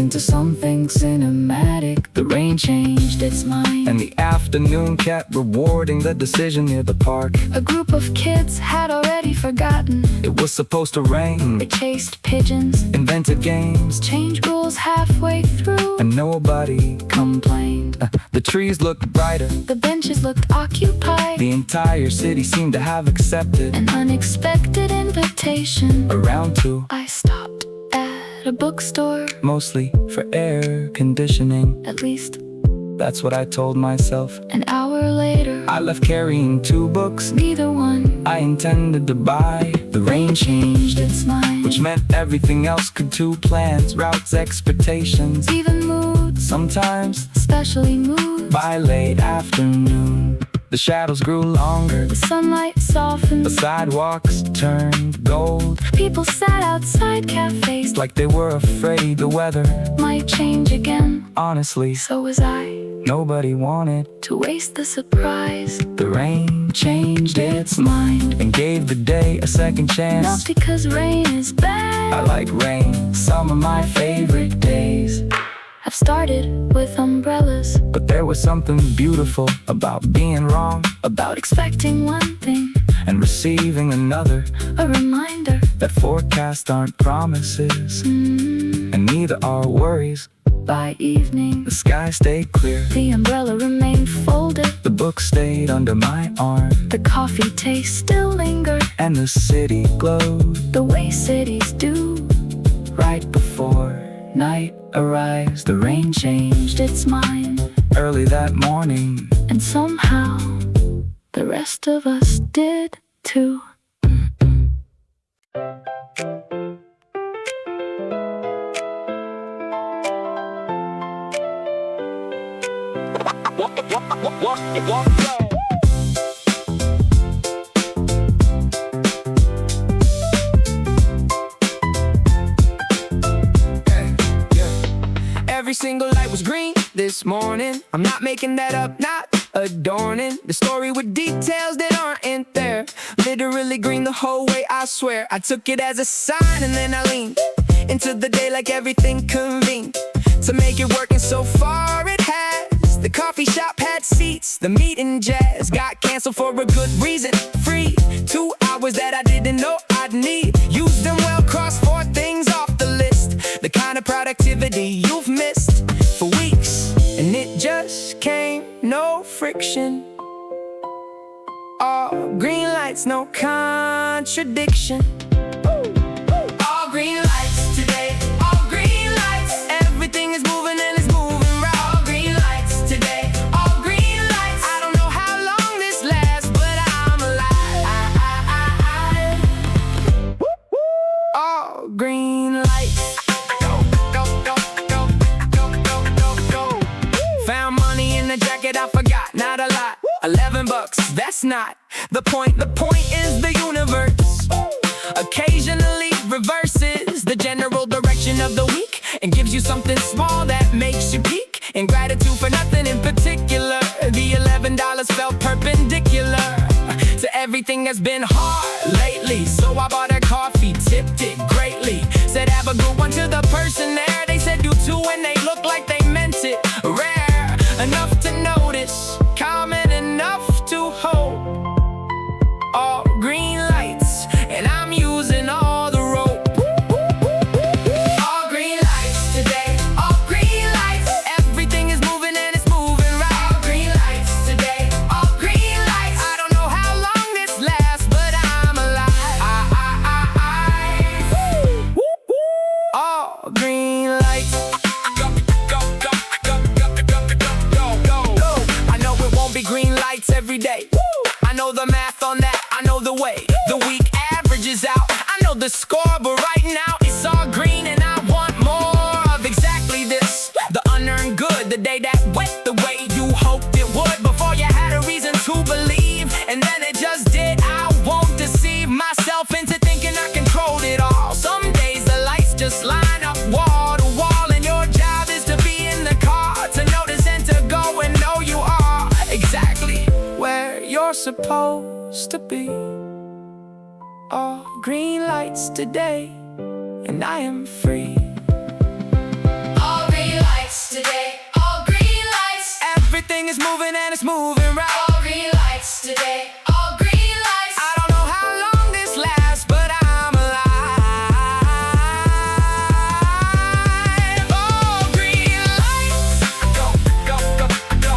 A: into something cinematic. The rain changed
B: its mind.
A: and the afternoon kept rewarding the decision near the park.
B: A group of kids had already forgotten.
A: It was supposed to rain,
B: They chased pigeons,
A: invented games,
B: changed rules halfway through,
A: and nobody
B: complained.
A: The trees looked brighter.
B: The benches looked occupied.
A: The entire city seemed to have accepted.
B: An unexpected invitation.
A: Around 2,
B: I stopped at a bookstore.
A: mostly for air conditioning.
B: At least
A: That's what I told myself.
B: an hour later,
A: I left carrying 2 books
B: neither one
A: I intended to buy. The rain changed,
B: its mind.
A: which meant everything else could too. Plans, routes, expectations.
B: Even moods,
A: Sometimes
B: especially moods.
A: by late afternoon, the shadows grew longer.
B: The sunlight softened.
A: The sidewalks turned gold,
B: People sat outside cafes,
A: like they were afraid the weather.
B: might change again.
A: Honestly,
B: So was I,
A: nobody wanted.
B: to waste the surprise.
A: The rain changed its mind and gave the day a second
B: Not
A: chance.
B: because rain is bad.
A: I like rain, some of my favorite days.
B: I've started with umbrellas,
A: But there was something beautiful about being wrong
B: about expecting one thing,
A: and receiving another.
B: a reminder.
A: That forecasts aren't promises, and neither are worries.
B: By evening,
A: The sky stayed clear,
B: the umbrella remained folded.
A: the book stayed under my arm,
B: The coffee taste still lingered,
A: and the city glowed
B: the way cities do.
A: right before night arrives. The rain changed
B: Its mind,
A: early that morning.
B: and somehow the rest of us did too.
C: Every single light was green this morning. I'm not making that up, not adorning the story with details that aren't there. Literally green the whole way, I swear. I took it as a sign and then I leaned into the day like everything convened to make it work, and so far it has. The coffee shop had seats, the meeting jazz got canceled for a good reason. Free 2 hours that I didn't know I'd need. Used them well, crossed 4 things off the list. The kind of productivity you've missed for weeks, and it just came, no friction. All green lights, no contradiction. All green lights today, all green lights. Everything is moving and it's moving right. All green lights today, all green lights. I don't know how long this lasts, but I'm alive. All green lights. Found money in the jacket, I forgot, not a lot. $11, that's not the point. The point is the universe occasionally reverses the general direction of the week and gives you something small that makes you peak in gratitude for nothing in particular. The $11 felt perpendicular to everything that's been hard lately, so I bought her coffee, tipped it greatly. Said have a good one to the person there. They said you too, and they looked like they meant it. Rare enough to notice, common enough to hope. All green lights, and I'm using all the rope. All green lights today, all green lights. Everything is moving and it's moving right. All green lights today, all green lights. I don't know how long this lasts, but I'm alive. All green lights. I know it won't be green lights every day. I know the math on that, I know the way the week averages out. I know the score, but right now it's all green, and I want more of exactly this. The unearned good, the day that went the way you hoped it would before you had a reason to believe, and then it just did. I won't deceive myself into thinking I controlled it all. Some days the lights just line up wall to wall, and your job is to be in the car, to notice and to go and know you are exactly where you're supposed to be. All green lights today, and I am free. All green lights today, all green lights. Everything is moving and it's moving right. All green lights today, all green lights. I don't know how long this lasts, but I'm alive. All green lights. Go, go, go, go,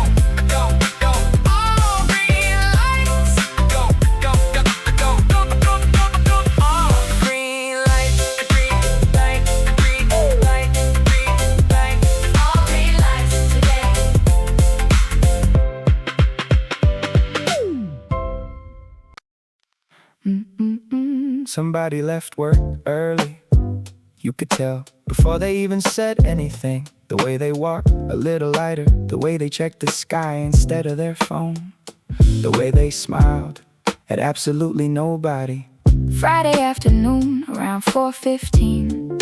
C: go, go. All green lights. Go, go, go, go, go, go, go, go. All green lights, green light, green light, green light. All green lights today.
A: Somebody left work early. You could tell before they even said anything. The way they walked a little lighter, the way they checked the sky instead of their phone, the way they smiled at absolutely nobody.
B: Friday afternoon around 4:15.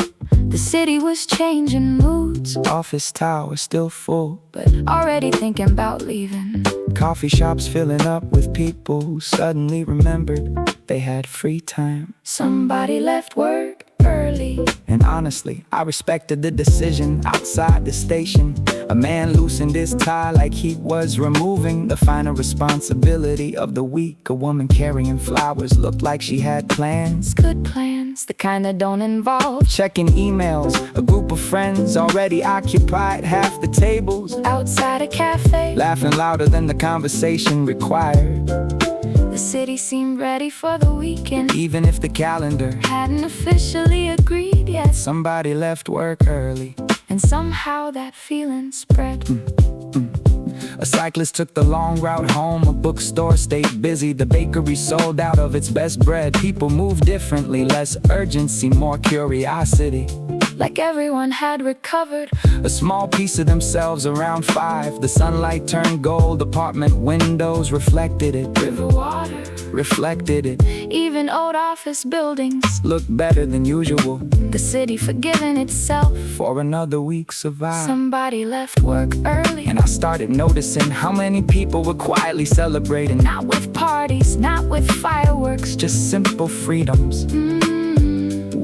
B: The city was changing moods,
A: Office tower still full,
B: but already thinking about leaving.
A: coffee shops filling up with people who suddenly remembered they had free time.
B: Somebody left work early.
A: And honestly, I respected the decision. Outside the station, a man loosened his tie like he was removing the final responsibility of the week. A woman carrying flowers looked like she had plans.
B: Good plans, the kind that don't involve
A: Checking emails, a group of friends already occupied half the tables,
B: outside a cafe.
A: laughing louder than the conversation required.
B: The city seemed ready for the weekend,
A: Even if the calendar,
B: hadn't officially agreed yet.
A: somebody left work early.
B: And somehow that feeling spread.
A: A cyclist took the long route home. A bookstore stayed busy. The bakery sold out of its best bread. People move differently, less urgency, more curiosity.
B: like everyone had recovered.
A: A small piece of themselves around 5. The sunlight turned gold, apartment windows reflected it.
B: River water
A: Reflected it.
B: Even old office buildings
A: Looked better than usual.
B: the city forgiving itself.
A: For another week survived.
B: Somebody left work early,
A: And I started noticing how many people were quietly celebrating.
B: not with parties, not with fireworks,
A: Just simple freedoms.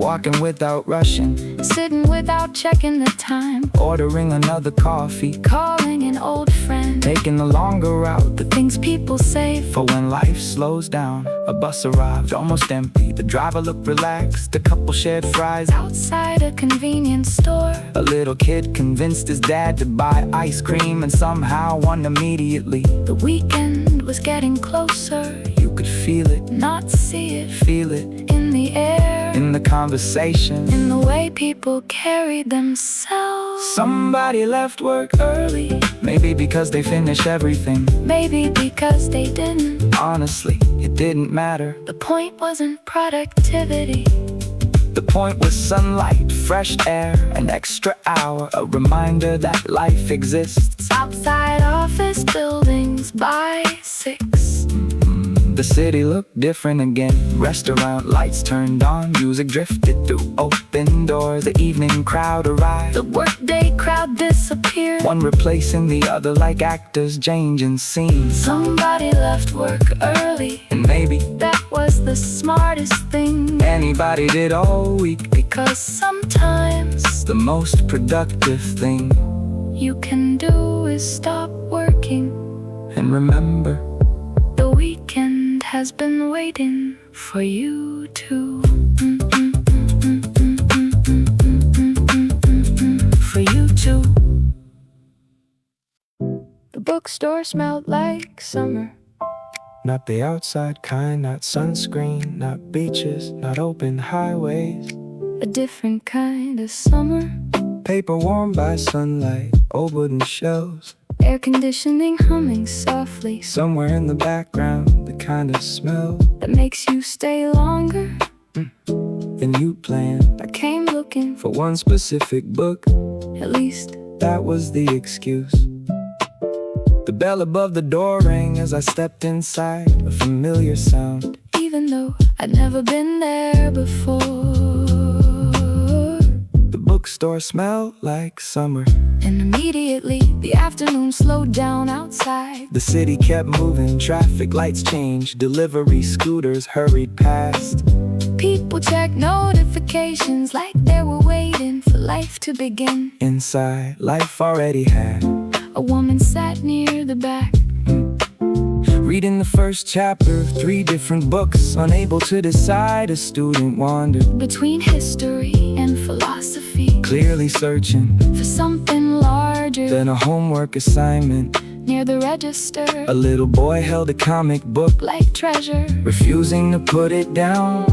A: Walking without rushing.
B: sitting without checking the time,
A: Ordering another coffee.
B: calling an old friend.
A: Taking the longer route.
B: The things people say
A: For when life slows down. A bus arrived, almost empty. The driver looked relaxed. A couple shared fries.
B: outside a convenience store.
A: A little kid convinced his dad to buy ice cream and somehow won immediately.
B: The weekend was getting closer,
A: You could feel it,
B: not see it,
A: feel it
B: in the air,
A: in the conversation.
B: in the way people carried themselves.
A: Somebody left work early, maybe because they finished everything.
B: Maybe because they didn't.
A: Honestly, it didn't matter.
B: The point wasn't productivity.
A: The point was sunlight, fresh air, an extra hour, a reminder that life exists.
B: Outside office buildings by 6.
A: The city looked different again. Restaurant lights turned on, music drifted through open doors. The evening crowd arrived,
B: The workday crowd disappeared.
A: one replacing the other like actors changing scenes.
B: Somebody left work early.
A: And maybe
B: That was the smartest thing.
A: anybody did all week.
B: Because sometimes
A: The most productive thing.
B: you can do is stop working.
A: And remember,
B: The weekend has been waiting for you to. For you too. The bookstore smelled like summer.
A: not the outside kind, not sunscreen, not beaches, not open highways.
B: A different kind of summer.
A: Paper warmed by sunlight, old wooden shelves.
B: Air conditioning humming softly.
A: Somewhere in the background, the kind of smell
B: That makes you stay longer.
A: than you planned.
B: I came looking,
A: For one specific book,
B: at least.
A: that was the excuse. The bell above the door rang as I stepped inside, a familiar sound.
B: Even though I'd never been there before.
A: The bookstore smelled like summer.
B: And immediately the afternoon slowed down outside.
A: The city kept moving, traffic lights changed, delivery scooters hurried past.
B: People checked notifications like they were waiting for life to begin.
A: Inside, life already had.
B: A woman sat near the back,
A: Reading the first chapter of 3 different books, unable to decide, a student wandered,
B: between history and philosophy,
A: clearly searching
B: for something larger.
A: than a homework assignment.
B: Near the register,
A: A little boy held a comic book,
B: like treasure.
A: refusing to put it down.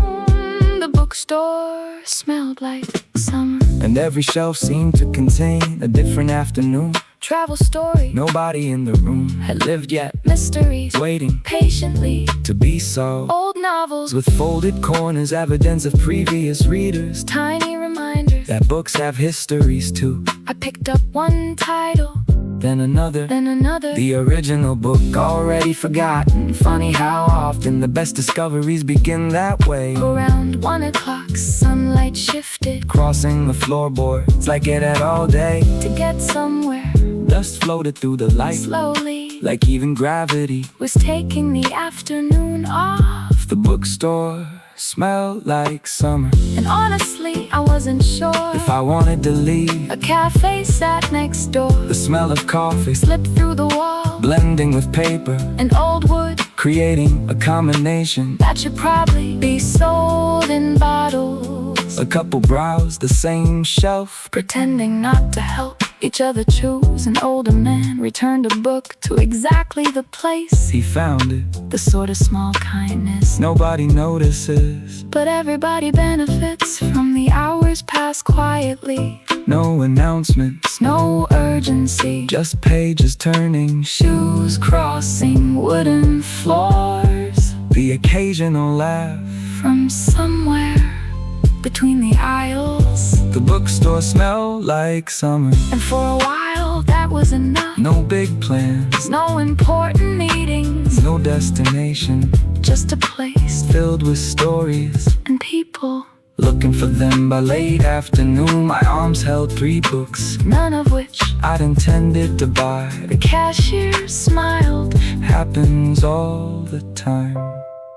B: The bookstore smelled like summer.
A: And every shelf seemed to contain a different afternoon.
B: Travel story,
A: Nobody in the room had lived yet,
B: mysteries,
A: waiting
B: patiently.
A: to be solved.
B: Old novels
A: With folded corners, evidence of previous readers,
B: tiny reminders.
A: that books have histories too.
B: I picked up one title,
A: Then another,
B: then another.
A: the original book already forgotten. Funny how often the best discoveries begin that way.
B: Around 1 o'clock, sunlight shifted
A: Crossing the floorboards like it had all day.
B: to get somewhere.
A: Dust floated through the light,
B: Slowly
A: like even gravity.
B: was taking the afternoon off.
A: The bookstore smelled like summer.
B: And honestly, I wasn't sure
A: If I wanted to leave,
B: a cafe sat next door.
A: the smell of coffee
B: Slipped through the wall,
A: blending with paper,
B: and old wood
A: creating a combination.
B: that should probably be sold in bottles.
A: A couple browsed the same shelf,
B: Pretending not to help each other choose. An older man returned a book to exactly the place.
A: he found it.
B: The sort of small kindness,
A: Nobody notices,
B: but everybody benefits from the hours passed quietly.
A: no announcements,
B: No urgency,
A: just pages turning,
B: shoes crossing wooden floors.
A: the occasional laugh.
B: From somewhere between the aisles,
A: The bookstore smelled like summer.
B: And for a while that was enough.
A: No big plans,
B: No important meetings,
A: no destination,
B: just a place
A: filled with stories.
B: and people,
A: Looking for them by late afternoon. My arms held 3 books
B: none of which
A: I'd intended to buy.
B: the cashier smiled.
A: Happens all the time.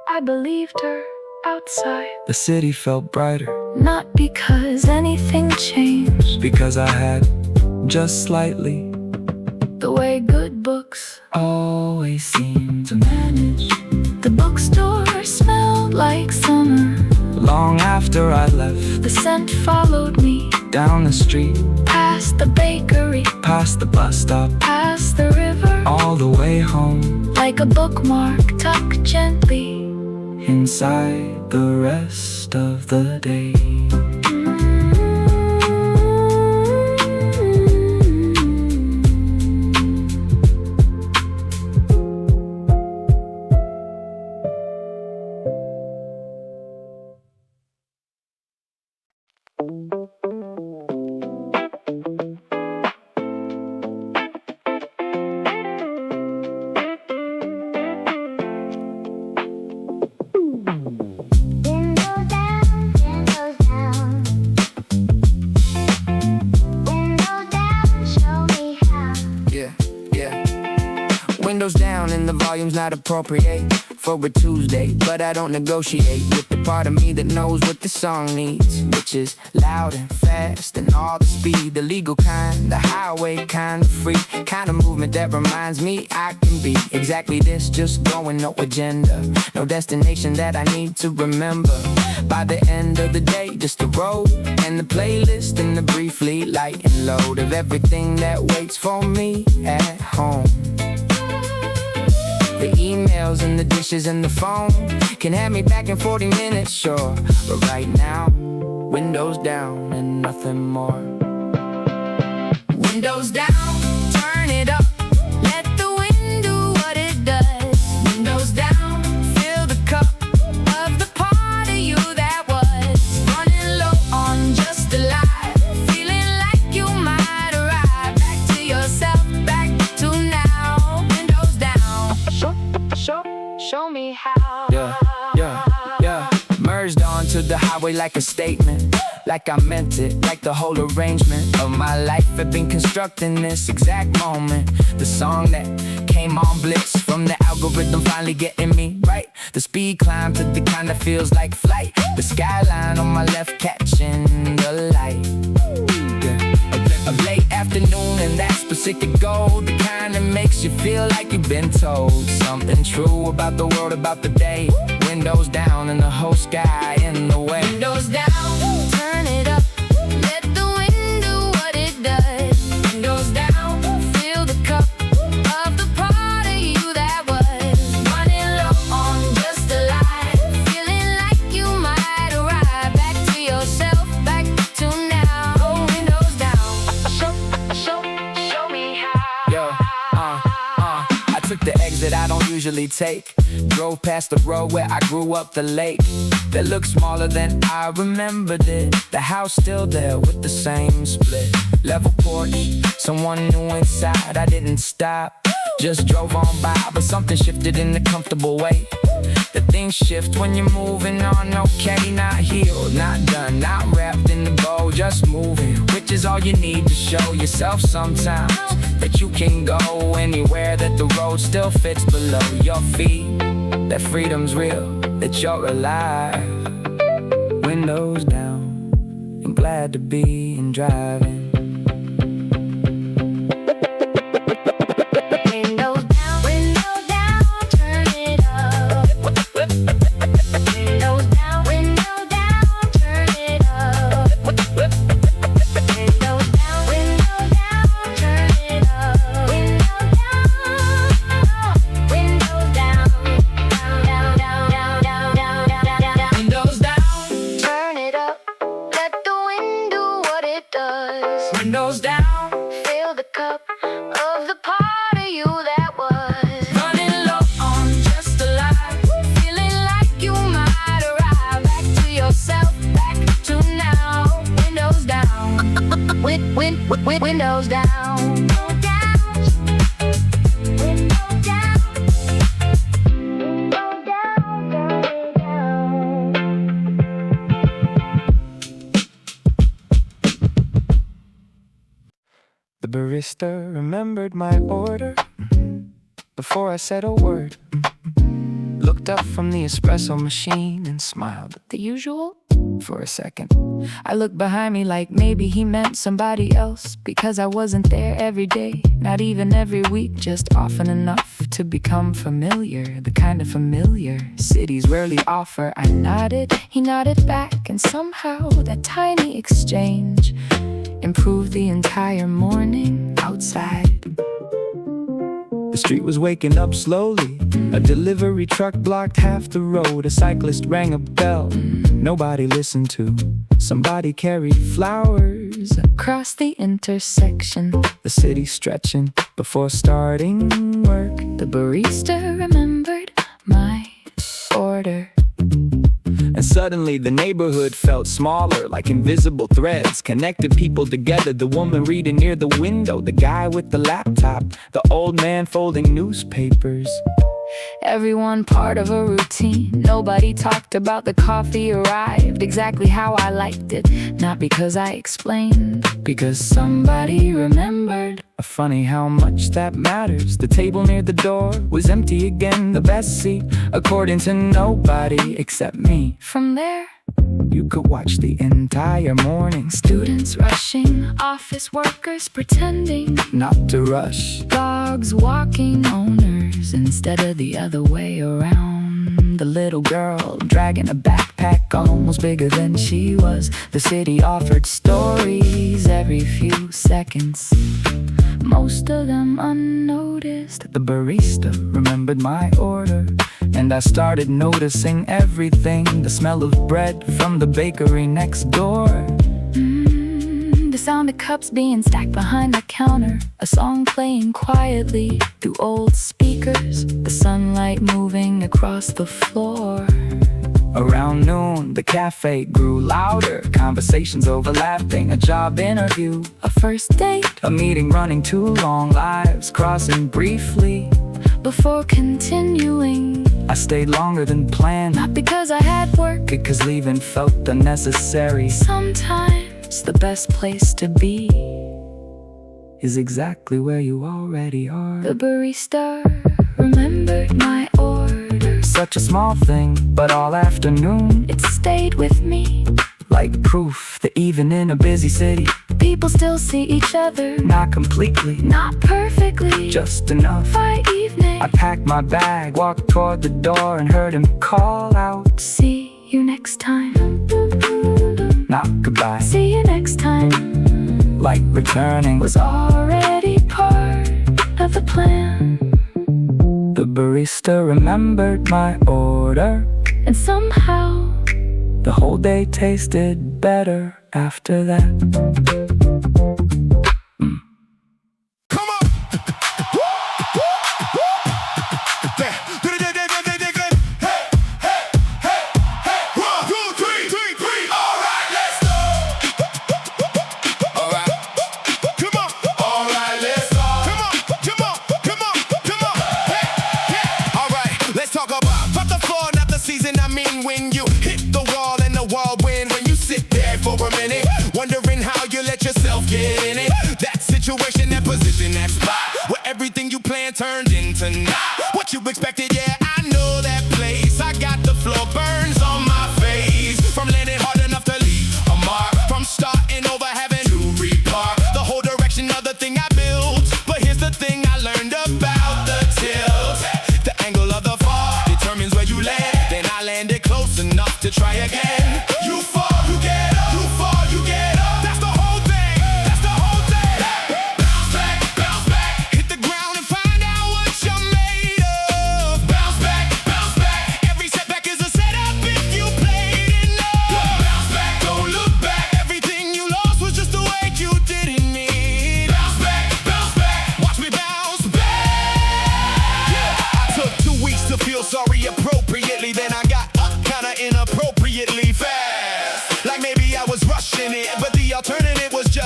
B: I believed her outside,
A: The city felt brighter
B: not because anything changed.
A: because I had just slightly
B: The way good books,
A: always seemed to manage.
B: the bookstore smelled like summer.
A: Long after I left,
B: The scent followed me,
A: down the street,
B: past the bakery,
A: past the bus stop,
B: past the river,
A: all the way home,
B: like a bookmark tucked gently.
A: inside the rest of the day.
C: Windows down and the volume's not appropriate for a Tuesday, but I don't negotiate with the part of me that knows what the song needs, which is loud and fast and all the speed, the legal kind, the highway kind of free, kind of movement that reminds me I can be exactly this, just going, no agenda, no destination that I need to remember. By the end of the day, just the road and the playlist and the briefly light and load of everything that waits for me at home. The emails and the dishes and the phone can have me back in 40 minutes, sure. But right now, windows down and nothing more. Windows down, turn it up. Let the wind do what it does. Windows down, fill the cup of the part of you that was running low on just a lie, feeling like you might arrive back to yourself, back to now. Windows down. Show me how. Yeah. Merged onto the highway like a statement, like I meant it, like the whole arrangement of my life had been constructing this exact moment. The song that came on blitz from the algorithm finally getting me right. The speed climb to the kind that feels like flight. The skyline on my left catching the light. A late afternoon and that specific goal, the kind that makes you feel like you've been told something true about the world, about the day. Windows down and the whole sky in the way. Windows down, turn it up. Let the wind do what it does. Windows down, fill the cup of the part of you that was running low on just a lie, feeling like you might arrive back to yourself, back to now. Oh, windows down. Show me how. I took the exit I don't usually take. Drove past the road where I grew up, the lake that looked smaller than I remembered it. The house still there with the same split level porch, someone new inside. I didn't stop, just drove on by, but something shifted in a comfortable way. The things shift when you're moving on, okay, not healed, not done, not wrapped in the bow, just moving, which is all you need to show yourself sometimes that you can go anywhere, that the road still fits below your feet, that freedom's real, that you're alive. Windows down, I'm glad to be in driving. Windows down, fill the cup of the part of you that was running low on just a lie, feeling like you might arrive back to yourself, back to now. Windows down.
B: Windows down.
A: The barista remembered my order before I said a word. Looked up from the espresso machine and smiled.
B: The usual?
A: For a second, I looked behind me like maybe he meant somebody else, because I wasn't there every day, not even every week, just often enough to become familiar, the kind of familiar cities rarely offer. I nodded,
B: He nodded back, and somehow that tiny exchange improved the entire morning outside.
A: the street was waking up slowly. A delivery truck blocked half the road. A cyclist rang a bell nobody listened to. Somebody carried flowers
B: Across the intersection,
A: the city stretching before starting work.
B: the barista remembered my order.
A: And suddenly the neighborhood felt smaller, like invisible threads connected people together. The woman reading near the window, the guy with the laptop, the old man folding newspapers.
B: Everyone part of a routine. Nobody talked about the coffee arrived exactly how I liked it. Not because I explained,
A: Because somebody remembered. Funny how much that matters. The table near the door was empty again. The best seat, according to nobody except me.
B: from there,
A: You could watch the entire morning.
B: students rushing, office workers pretending,
A: Not to rush.
B: dogs walking owners instead of the other way around.
A: The little girl dragging a backpack almost bigger than she was. The city offered stories every few seconds,
B: Most of them unnoticed.
A: the barista remembered my order, and I started noticing everything. The smell of bread from the bakery next door.
B: The sound of cups being stacked behind the counter. A song playing quietly through old speakers. The sunlight moving across the floor.
A: Around noon, the cafe grew louder. Conversations overlapping, a job interview,
B: A first date
A: a meeting running too long, lives crossing briefly.
B: before continuing.
A: I stayed longer than planned,
B: Not because I had work.
A: because leaving felt unnecessary.
B: Sometimes the best place to be.
A: Is exactly where you already are.
B: The barista remembered my order.
A: Such a small thing, but all afternoon,
B: It stayed with me.
A: like proof that even in a busy city,
B: People still see each other.
A: not completely,
B: Not perfectly.
A: just enough.
B: by evening.
A: I packed my bag, walked toward the door, and heard him call out,
B: See you next time.
A: not goodbye,
B: See you next time.
A: like returning.
B: Was already part of the plan.
A: The barista remembered my order.
B: And somehow
A: The whole day tasted better after that.
C: Come on! Hey, hey, hey, hey! 1, 2, 3. All right, let's go. All right, come on. All right, let's go. Come on. Hey, yeah. All right, let's talk about the floor, not the season. I mean, when you hit the wall and the wall win. When you sit there for a minute, wondering how you let yourself get in it. That situation, that position, that spot where everything you planned turned into not what you expected. Yeah, I know that place. I got the floor burns on my face from landing hard enough to leave a mark, from starting over having to repark the whole direction of the thing I built. But here's the thing I learned about the tilt. The angle of the fall determines where you land. Then I landed close enough to try again. You fall, you get up. You fall, you get up. That's the whole thing. That's the whole thing. Bounce back, bounce back. Hit the ground and find out what you're made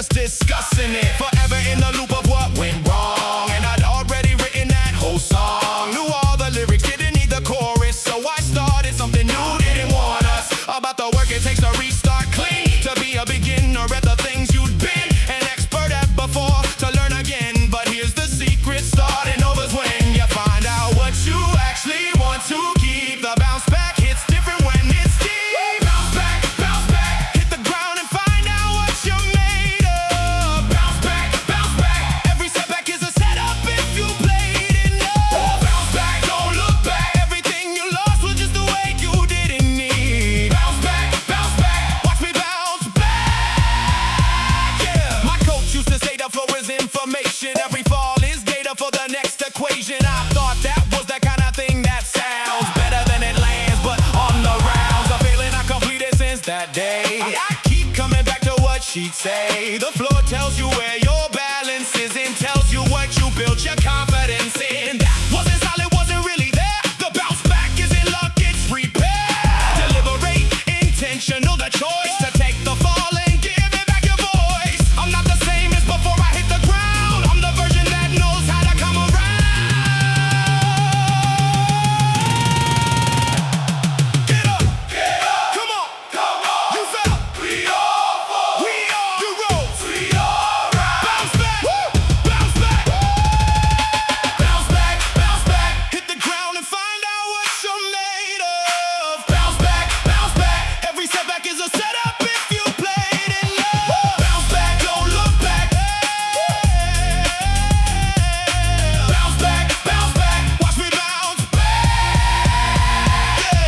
C: just discussing it. Forever in the loop of what went wrong, and I'd already written that whole song. Knew all the lyrics, didn't need the chorus, so I started something new, didn't warn us about the work it takes to restart clean, to be a beginner at the things you'd been an expert at before, to learn again. But here's the secret, starting over's when you find out what you actually want to keep. The bounce back hits different when it's deep. Bounce back, hit the ground and find out what you're made of. Bounce back, every setback is a setup if you played enough. Bounce back, don't look back, everything you lost was just the way you didn't need. Bounce back, watch me bounce back, yeah. My coach used to say the floor is information, every fall is data for the next equation. I thought that was the kind of thing that sounds better than it lands, but on the rounds, a feeling I completed since that day. I keep coming back to what she'd say. The floor tells you where your balance is and tells you what you built your confidence in. That wasn't solid, wasn't really there. The bounce back isn't luck, it's repair. Deliberate, intentional, the choice to take the fall and give it back your voice. I'm not the same as before I hit the ground. I'm the version that knows how to come around. Get up, come on, you fell, we all fall, you rose, we all rise. Bounce back, bounce back, bounce back, hit the ground and find out what you're made of. Bounce back, every setback is a setup if you played in love. Bounce back, don't look back, bounce back, watch me bounce back, yeah.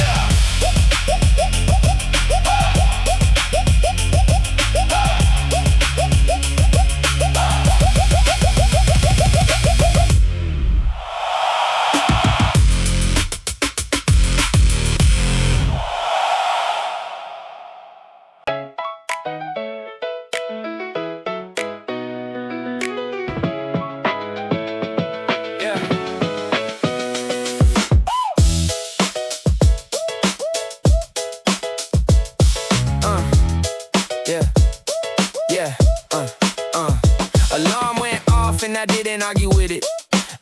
C: Yeah. Yeah. Alarm went off and I didn't argue with it.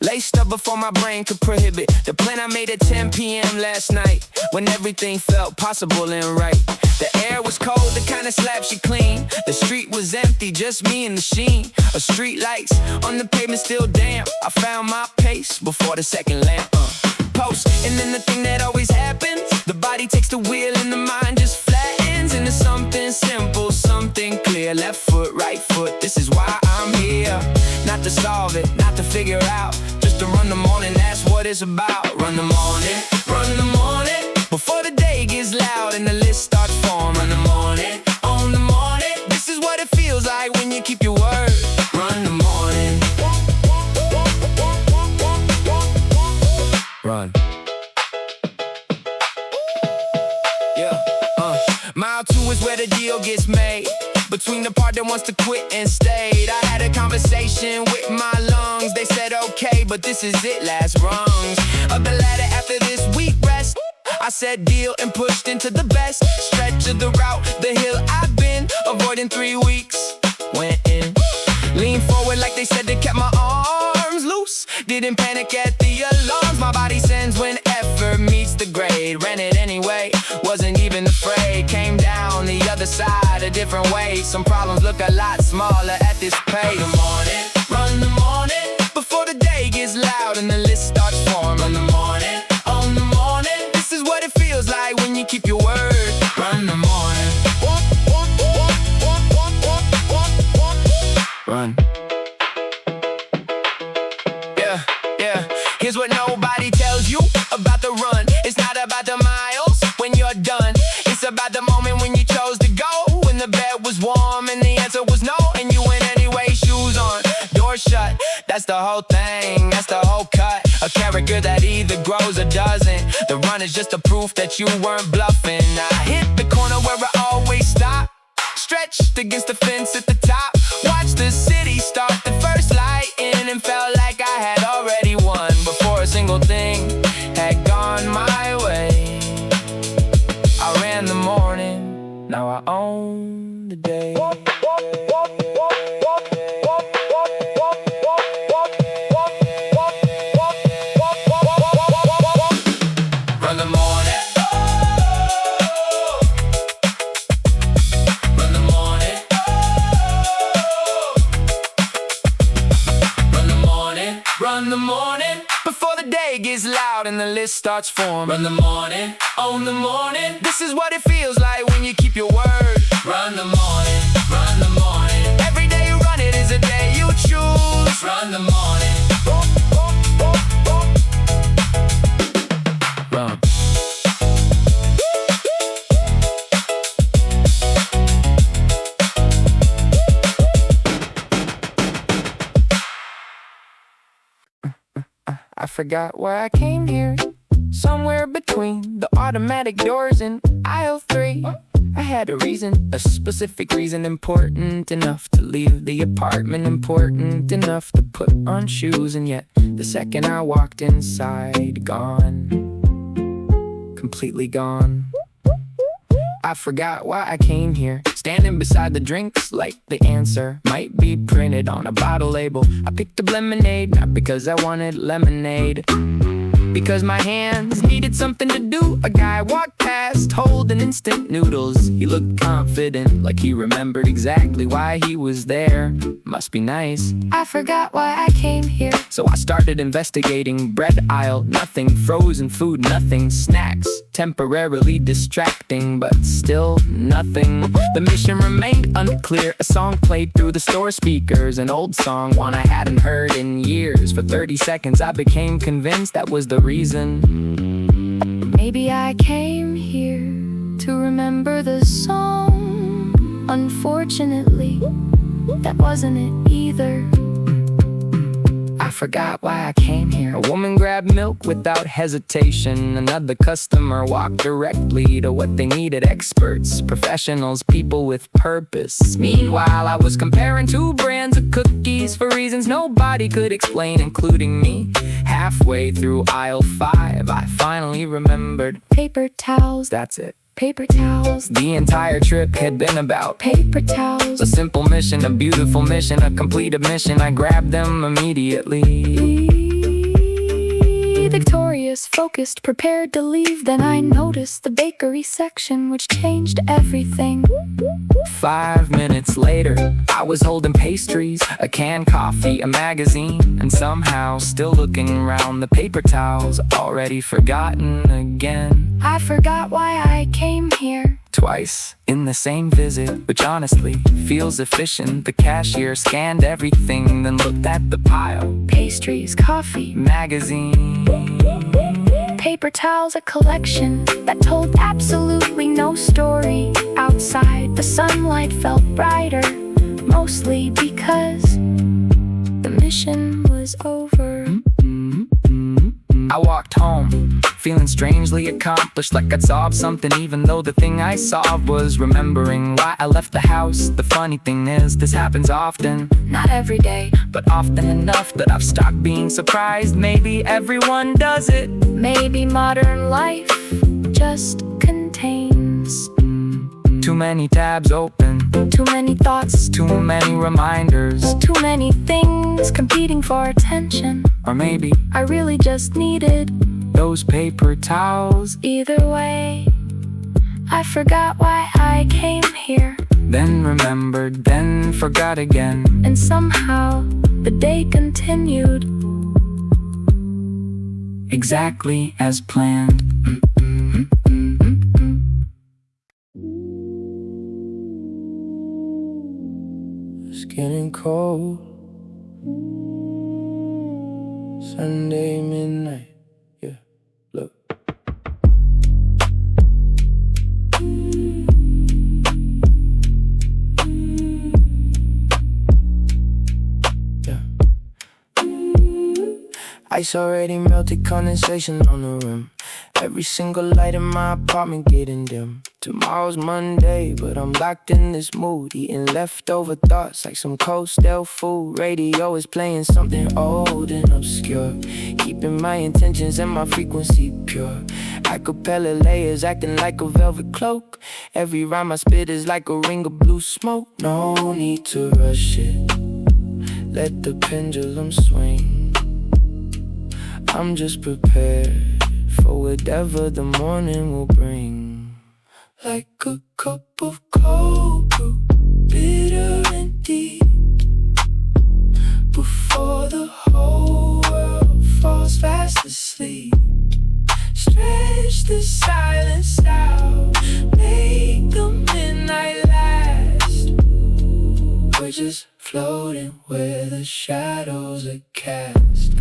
C: Laced up before my brain could prohibit. The plan I made at 10 p.m. last night, when everything felt possible and right. The air was cold, the kind of slaps you clean. The street was empty, just me and the sheen of street lights on the pavement still damp. I found my pace before the second lamp. Post, and then the thing that always happens, the body takes the wheel and the mind just flattens into something simple, something clear. Left foot, right foot, this is why I'm here. Not to solve it, not to figure out, just to run the morning, that's what it's about. Run the morning, before the day gets loud and the list starts forming. Run the morning, on the morning, this is what it feels like when you keep your word. Run the morning, run. Yeah, mile 2 is where the deal gets made, between the part that wants to quit and stayed. I had a conversation with my lungs. They said okay, but this is it, last rungs of the ladder after this week rest. I said deal and pushed into the best stretch of the route, the hill I've been avoiding 3 weeks. Went in, leaned forward like they said, they kept my arms loose. Didn't panic at the alarms. My body sends when effort meets the grade. Ran it anyway, wasn't even afraid. Came down the other side a different way. Some problems look a lot smaller at this pace. Run the morning, before the day gets loud and the list starts forming. Run the morning, on the morning, this is what it feels like when you keep your word. Run the morning, run. Yeah, here's what nobody tells you about the run. It's not about the miles when you're done. It's about the moment when you chose to go, when the bed was warm and the answer was no, and you went anyway, shoes on, door shut. That's the whole thing, that's the whole cut. A character that either grows or doesn't. The run is just a proof that you weren't bluffing. I hit the corner where I always stop, stretched against the fence at the top. Watched the city start the first light in, and felt like I had already won before a single thing had gone my way. I ran the morning, now I own the day. Run the morning before the day gets loud and the list starts forming. Run the morning, own the morning. This is what it feels like when you keep your word. Run the morning, run the morning. Every day you run it is a day you choose. Run the morning. Run. I forgot why I came here. Somewhere between the automatic doors in aisle 3. I had a reason, a specific reason, important enough to leave the apartment, important enough to put on shoes. And yet, the second I walked inside, gone. Completely gone. I forgot why I came here. Standing beside the drinks like the answer might be printed on a bottle label. I picked up lemonade, not because I wanted lemonade, because my hands needed something to do. A guy walked past holding instant noodles. He looked confident, like he remembered exactly why he was there. Must be nice.
B: I forgot why I came here.
C: So I started investigating. Bread aisle, nothing. Frozen food, nothing. Snacks, temporarily distracting, but still nothing. The mission remained unclear. A song played through the store speakers, an old song, one I hadn't heard in years. For 30 seconds I became convinced that was the reason.
B: Maybe I came here to remember the song. Unfortunately, that wasn't it either.
C: I forgot why I came here. A woman grabbed milk without hesitation. Another customer walked directly to what they needed. Experts, professionals, people with purpose. Meanwhile, I was comparing 2 brands of cookies for reasons nobody could explain, including me. Halfway through aisle 5, I finally remembered.
B: Paper towels.
C: That's it.
B: Paper towels.
C: The entire trip had been about
B: Paper towels.
C: a simple mission, a beautiful mission, a complete mission. I grabbed them immediately.
B: Victorious, focused, prepared to leave. Then I noticed the bakery section, which changed everything.
C: 5 minutes later, I was holding pastries, a canned coffee, a magazine, and somehow still looking around. The paper towels already forgotten again.
B: I forgot why I came here.
C: Twice in the same visit, which honestly feels efficient. The cashier scanned everything, then looked at the pile.
B: Pastries, coffee,
C: Magazine.
B: paper towels, a collection that told absolutely no story. Outside, the sunlight felt brighter, mostly because the mission was over.
C: I walked home, feeling strangely accomplished, like I'd solved something, even though the thing I solved was remembering why I left the house. The funny thing is, this happens often.
B: Not every day,
C: But often enough that I've stopped being surprised. Maybe everyone does it.
B: maybe modern life just contains
C: Too many tabs open,
B: too many thoughts,
C: too many reminders.
B: too many things competing for attention.
C: Or maybe
B: I really just needed
C: those paper towels.
B: either way. I forgot why I came here,
C: Then remembered, then forgot again.
B: and somehow the day continued.
C: Exactly as planned. It's getting cold. Sunday midnight. Yeah, look. Yeah. Ice already melted, condensation on the rim. Every single light in my apartment getting dim. Tomorrow's Monday, but I'm locked in this mood, eating leftover thoughts like some cold stale food. Radio is playing something old and obscure, keeping my intentions and my frequency pure. Acapella layers acting like a velvet cloak. Every rhyme I spit is like a ring of blue smoke. No need to rush it, let the pendulum swing. I'm just prepared for whatever the morning will bring. Like a cup of cold brew, bitter and deep, before the whole world floating where the shadows are cast.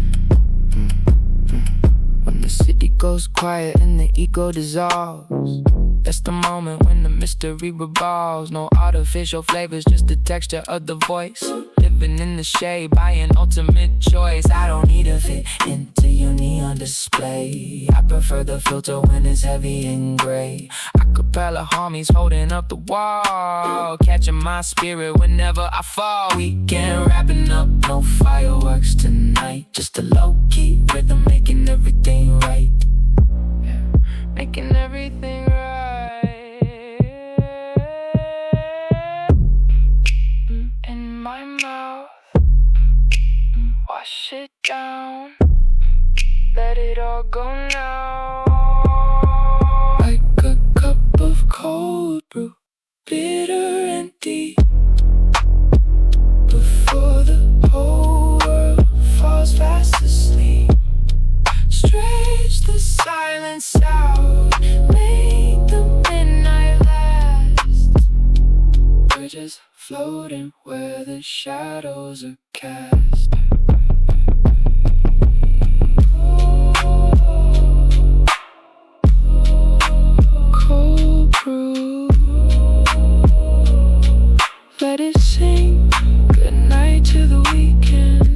A: When the city goes quiet and the ego dissolves, that's the moment when the mystery revolves. No artificial flavors, just the texture of the voice. Living in the shade by an ultimate choice. I don't need to fit into your neon display. I prefer the filter when it's heavy and gray. Acapella homies holding up the wall, catching my spirit whenever I fall.
C: Weekend wrapping up, no fireworks tonight. Just a low-key rhythm making everything right.
A: Making everything right. In my mouth, wash it down, let it all go now.
C: Like a cup of cold brew, bitter and deep, before the whole world falls fast asleep. Stretch the silence out, make the midnight last. We're just floating where the shadows are cast. Cold brew, let it sing goodnight to the weekend.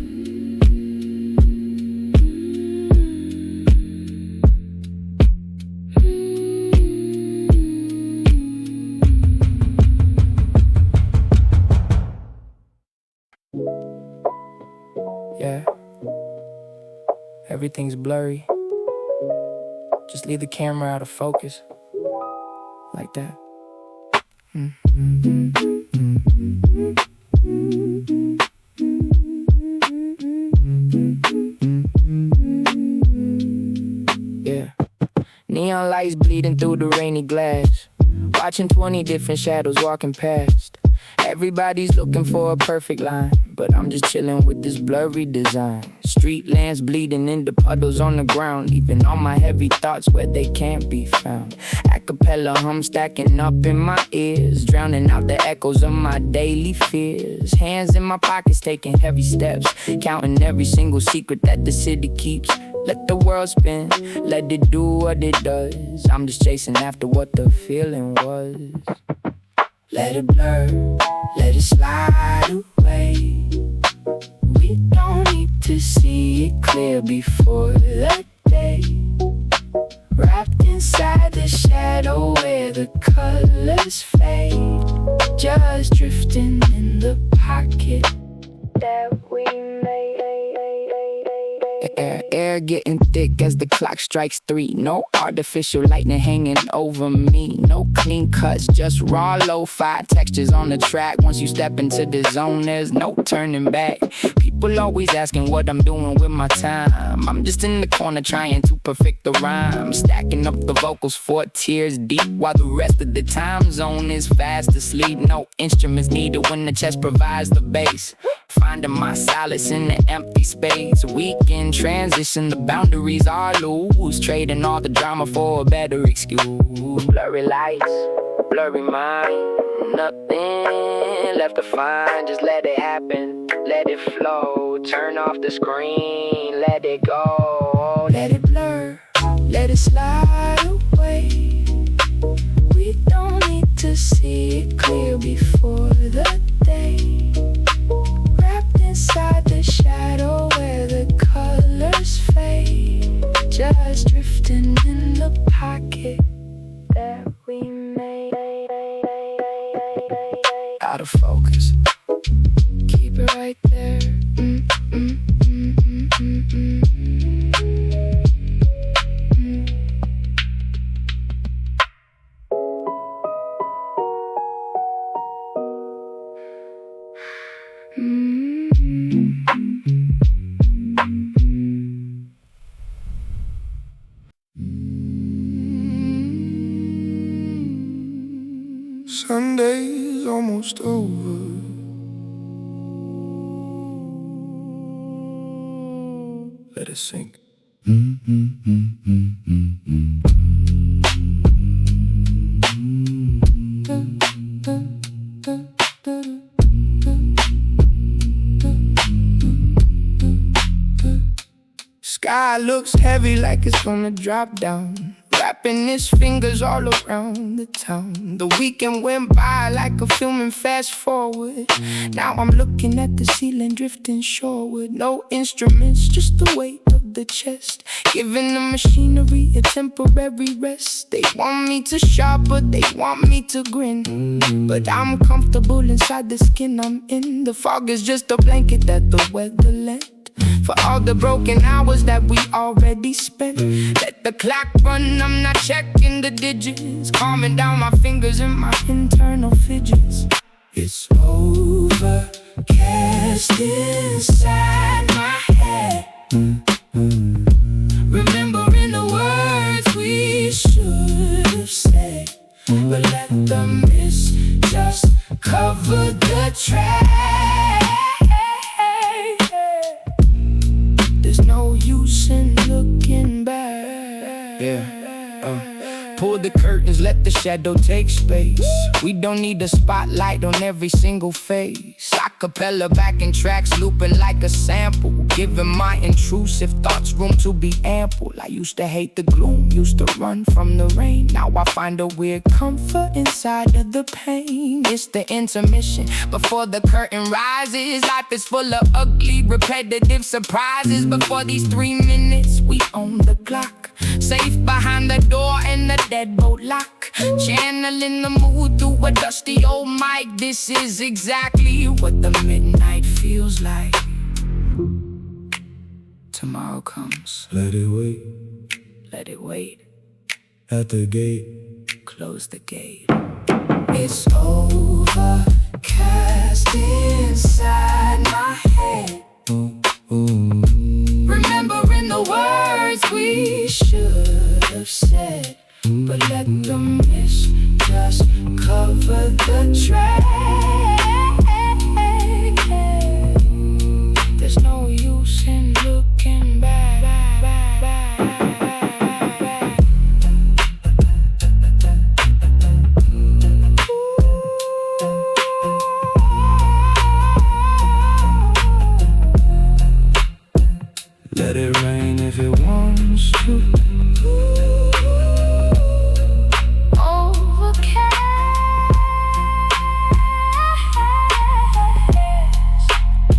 A: Yeah, everything's blurry. Just leave the camera out of focus. Like that. Yeah. Neon lights bleeding through the rainy glass. Watching 20 different shadows walking past. Everybody's looking for a perfect line, but I'm just chilling with this blurry design. Street lamps bleeding into puddles on the ground, leaving all my heavy thoughts where they can't be found. Acapella hum stacking up in my ears, drowning out the echoes of my daily fears. Hands in my pockets taking heavy steps, counting every single secret that the city keeps. Let the world spin, let it do what it does. I'm just chasing after what the feeling was.
C: Let it blur, let it slide away. We don't need to see it clear before the day. Wrapped inside the shadow where the colors fade. Just drifting in the pocket that we made.
A: Air getting thick as the clock strikes 3. No artificial lightning hanging over me. No clean cuts, just raw lo-fi textures on the track. Once you step into the zone, there's no turning back. People always asking what I'm doing with my time. I'm just in the corner trying to perfect the rhyme, stacking up the vocals 4 tiers deep, while the rest of the time zone is fast asleep. No instruments needed when the chest provides the bass. Finding my solace in the empty space. Weekend transition, the boundaries are loose. Trading all the drama for a better excuse. Blurry lights, blurry mind. Nothing left to find, just let it happen. Let it flow, turn off the screen. Let it go,
C: let it blur, let it slide away. We don't need to see it clear before the day. Wrapped inside the shadow where the colors fade. Just drifting in the pocket that we made.
A: out of focus.
C: Keep it right there.
A: Sunday's almost over. Let it sink. sky looks heavy like it's gonna drop down, wrapping his fingers all around the town. The weekend went by like a film and fast forward. Now I'm looking at the ceiling drifting shoreward. No instruments, just the weight of the chest, giving the machinery a temporary rest. They want me to shout, but they want me to grin, but I'm comfortable inside the skin I'm in. The fog is just a blanket that the weather lent for all the broken hours that we already spent. Let the clock run, I'm not checking the digits, calming down my fingers and my internal fidgets. It's overcast inside my head, remembering the words we should have said, but let the mist just cover the track. There's no use in looking back. Pull the curtains, let the shadow take space. We don't need a spotlight on every single face. Acapella backing tracks looping like a sample, giving my intrusive thoughts room to be ample. I used to hate the gloom, used to run from the rain. Now I find a weird comfort inside of the pain. It's the intermission before the curtain rises. Life is full of ugly, repetitive surprises. Before these 3 minutes, we own the clock, safe behind the door and the deadbolt lock, channeling the mood through a dusty old mic. This is exactly what the midnight feels like. Tomorrow comes.
C: Let it wait.
A: Let it wait.
C: At the gate.
A: Close the gate. It's overcast inside my head, remembering the words we should have said, but let the mist just cover the track. There's no use in looking back.
C: Let it rain if it wants to.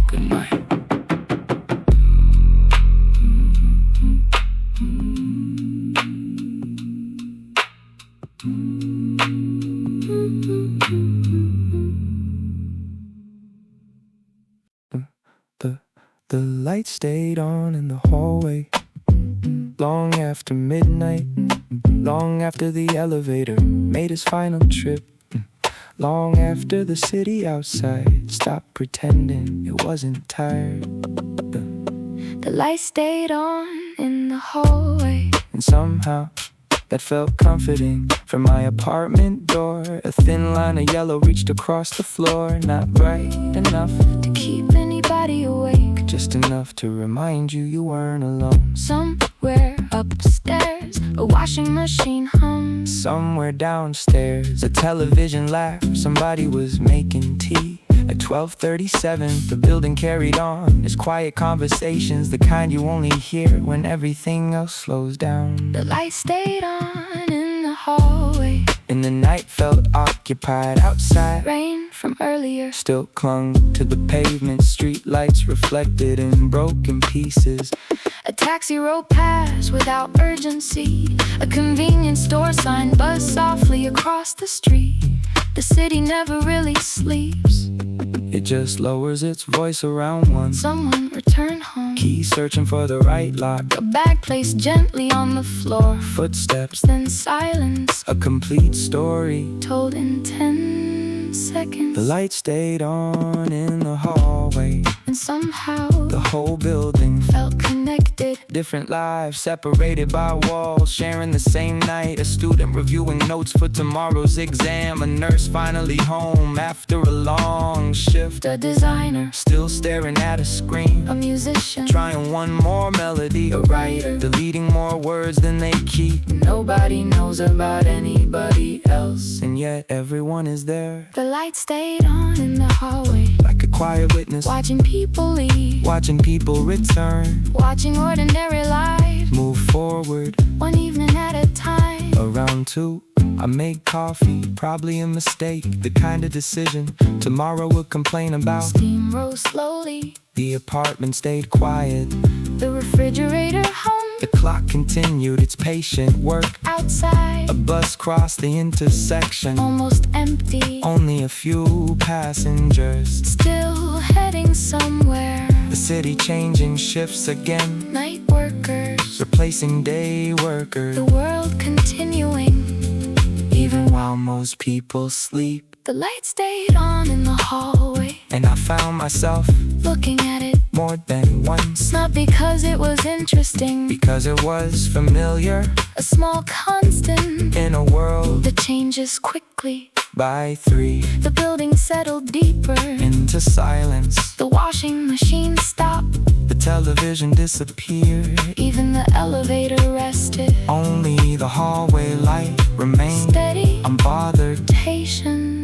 A: Good night.
C: The light stayed on in the hallway long after midnight, long after the elevator made its final trip, long after the city outside stopped pretending it wasn't tired.
B: The light stayed on in the hallway,
C: And somehow that felt comforting. From my apartment door, a thin line of yellow reached across the floor. Not bright enough
B: to keep anybody awake,
C: just enough to remind you you weren't alone.
B: somewhere upstairs, a washing machine hums.
C: Somewhere downstairs, a television laughed. Somebody was making tea. At 12:37, the building carried on. Its quiet conversations, the kind you only hear when everything else slows down.
B: The light stayed on in the hallway,
C: And the night felt occupied. Outside,
B: rain from earlier
C: still clung to the pavement. Street lights reflected in broken pieces.
B: A taxi rolled past without urgency. A convenience store sign buzzed softly across the street. The city never really sleeps.
C: It just lowers its voice around one.
B: Someone returned home,
C: Key searching for the right lock.
B: a bag placed gently on the floor.
C: Footsteps,
B: Then silence,
C: a complete story.
B: told in 10 seconds.
C: The light stayed on in the hallway.
B: And somehow
C: The whole building,
B: felt connected.
C: different lives separated by walls, sharing the same night. A student reviewing notes for tomorrow's exam. A nurse finally home after a long shift.
B: A designer,
C: Still staring at a screen,
B: a musician,
C: trying one more melody. A writer, deleting more words than they keep.
A: Nobody knows about anybody else.
C: And yet everyone is there,
B: the light stayed on in the hallway.
C: like a quiet witness,
B: Watching people leave,
C: watching people return,
B: watching ordinary life,
C: move forward.
B: one evening at a time.
C: Around 2, I made coffee, probably a mistake, the kind of decision tomorrow would complain about.
B: Steam rose slowly,
C: The apartment stayed quiet,
B: the refrigerator hummed.
C: the clock continued its patient work.
B: Outside,
C: A bus crossed the intersection,
B: almost empty,
C: only a few passengers.
B: still heading somewhere.
C: The city changing shifts again,
B: Night workers,
C: replacing day workers.
B: the world continuing.
C: Even while most people sleep,
B: The light stayed on in the hallway,
C: and I found myself
B: looking at it,
C: more than once,
B: not because it was interesting,
C: because it was familiar
B: a small constant
C: in a world.
B: that changes quickly.
C: By 3,
B: The building settled deeper,
C: into silence,
B: the washing machine stopped,
C: the television disappeared.
B: even the elevator rested.
C: Only the hallway light remained
B: Steady,
C: unbothered.
B: patient.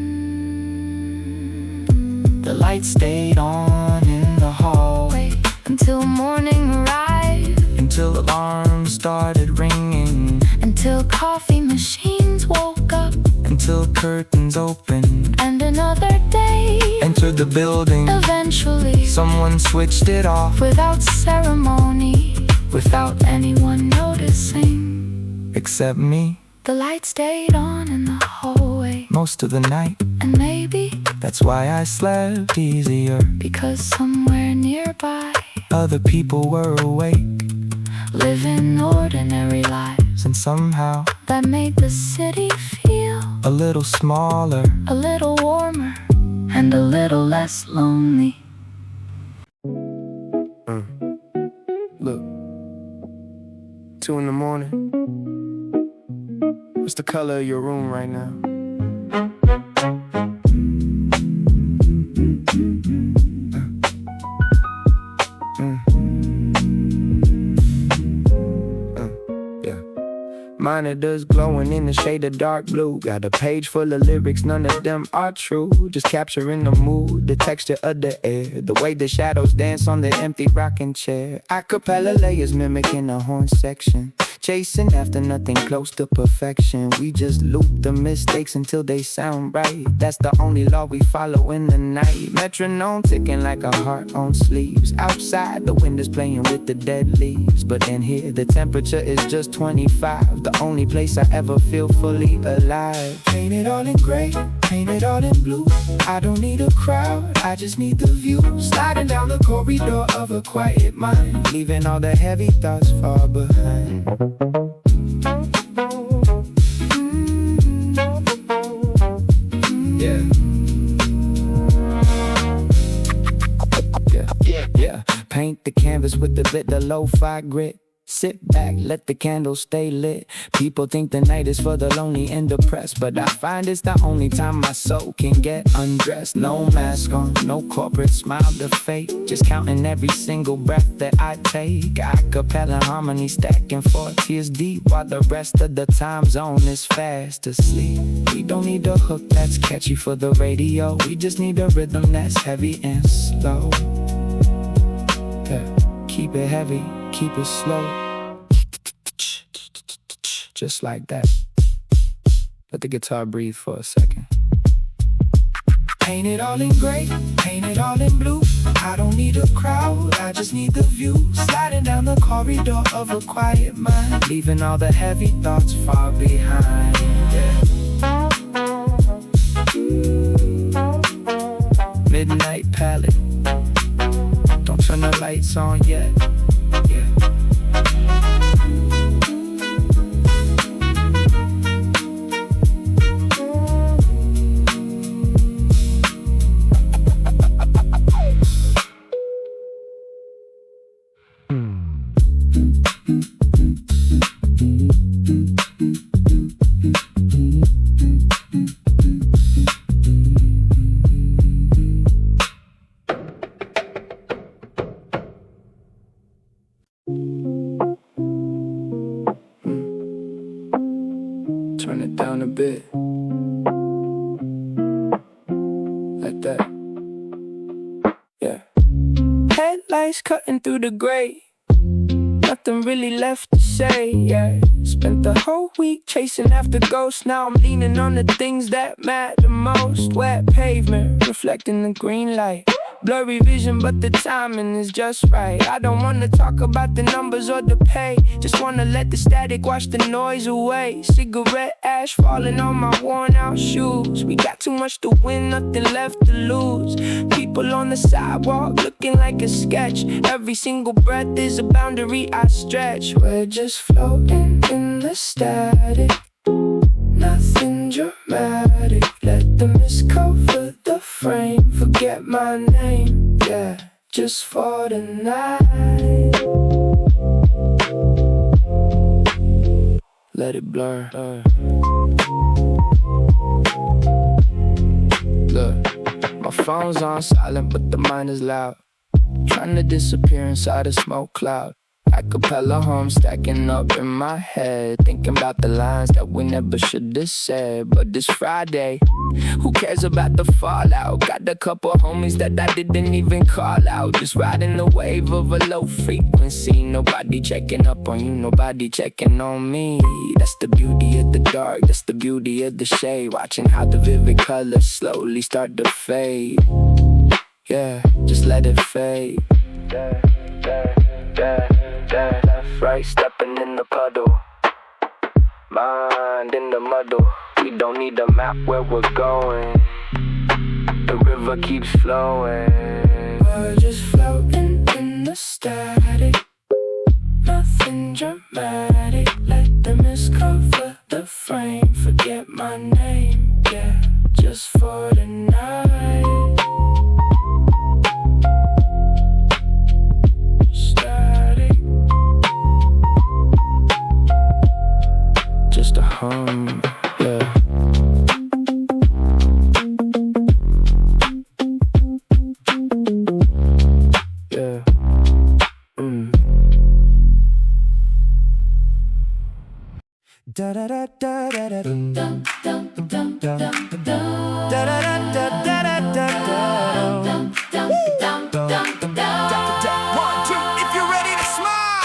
C: The light stayed on in the hallway
B: Until morning arrived,
C: until alarms started ringing,
B: until coffee machines woke up,
C: until curtains opened.
B: and another day.
C: Entered the building,
B: Eventually,
C: someone switched it off
B: without ceremony, without anyone noticing,
C: except me.
B: the light stayed on in the hallway.
C: Most of the night,
B: And maybe
C: that's why I slept easier.
B: because somewhere nearby,
C: Other people were awake,
B: living ordinary lives
C: and somehow
B: that made the city feel
C: a little smaller.
B: a little warmer and a little less lonely.
C: Look, 2 in the morning. What's the color of your room right now? Yeah. Monitors glowing in the shade of dark blue. Got a page full of lyrics, none of them are true. Just capturing the mood, the texture of the air, the way the shadows dance on the empty rocking chair. Acapella layers mimicking the horn section, chasing after nothing close to perfection. We just loop the mistakes until they sound right. That's the only law we follow in the night. Metronome ticking like a heart on sleeves. Outside, the wind is playing with the dead leaves, but in here, the temperature is just 25. The only place I ever feel fully alive. Paint it all in gray, paint it all in blue. I don't need a crowd, I just need the view. Sliding down the corridor of a quiet mind, leaving all the heavy thoughts far behind. Yeah. Yeah. Paint the canvas with a bit of lo-fi grit. Sit back, let the candles stay lit. People think the night is for the lonely and depressed, but I find it's the only time my soul can get undressed. No mask on, no corporate smile to fake, just counting every single breath that I take. Acapella harmony stacking 4 tears deep, while the rest of the time zone is fast asleep. We don't need a hook that's catchy for the radio, we just need a rhythm that's heavy and slow. Yeah. Keep it heavy, keep it slow. Just like that. Let the guitar breathe for a second. Paint it all in gray, paint it all in blue. I don't need a crowd, I just need the view. Sliding down the corridor of a quiet mind, leaving all the heavy thoughts far behind. Yeah. Midnight palette. Don't turn the lights on yet. Yeah. Turn it down a bit. Like that.
A: headlights cutting through the gray. Nothing really left to say, yeah. Spent the whole week chasing after ghosts. Now I'm leaning on the things that matter most. Wet pavement, reflecting the green light. Blurry vision, but the timing is just right. I don't wanna talk about the numbers or the pay. Just wanna let the static wash the noise away. Cigarette ash falling on my worn out shoes. We got too much to win, nothing left to lose. People on the sidewalk looking like a sketch. Every single breath is a boundary I stretch. We're just floating in the static. Nothing dramatic. Let the mist cover the frame. Forget my name, yeah, just for the night. Let it blur. Look, my phone's on silent, but the mind is loud. Trying to disappear inside a smoke cloud. Acapella home stacking up in my head. Thinking about the lines that we never should have said. But this Friday, who cares about the fallout? Got a couple homies that I didn't even call out. Just riding the wave of a low frequency. Nobody checking up on you, nobody checking on me. That's the beauty of the dark, that's the beauty of the shade. Watching how the vivid colors slowly start to fade. Yeah, just let it fade. Left, right, stepping in the puddle. Mind in the muddle. We don't need a map where we're going. The river keeps flowing. We're just floating in the static. Nothing dramatic. Let the mist cover the frame. Forget my name, yeah, just for the night. Just a hum, yeah. Yeah. Da da da da da da dum dum dum dum dum dum da da da da da da da dum dum dum dum dum. 1, 2, if you're ready to smile,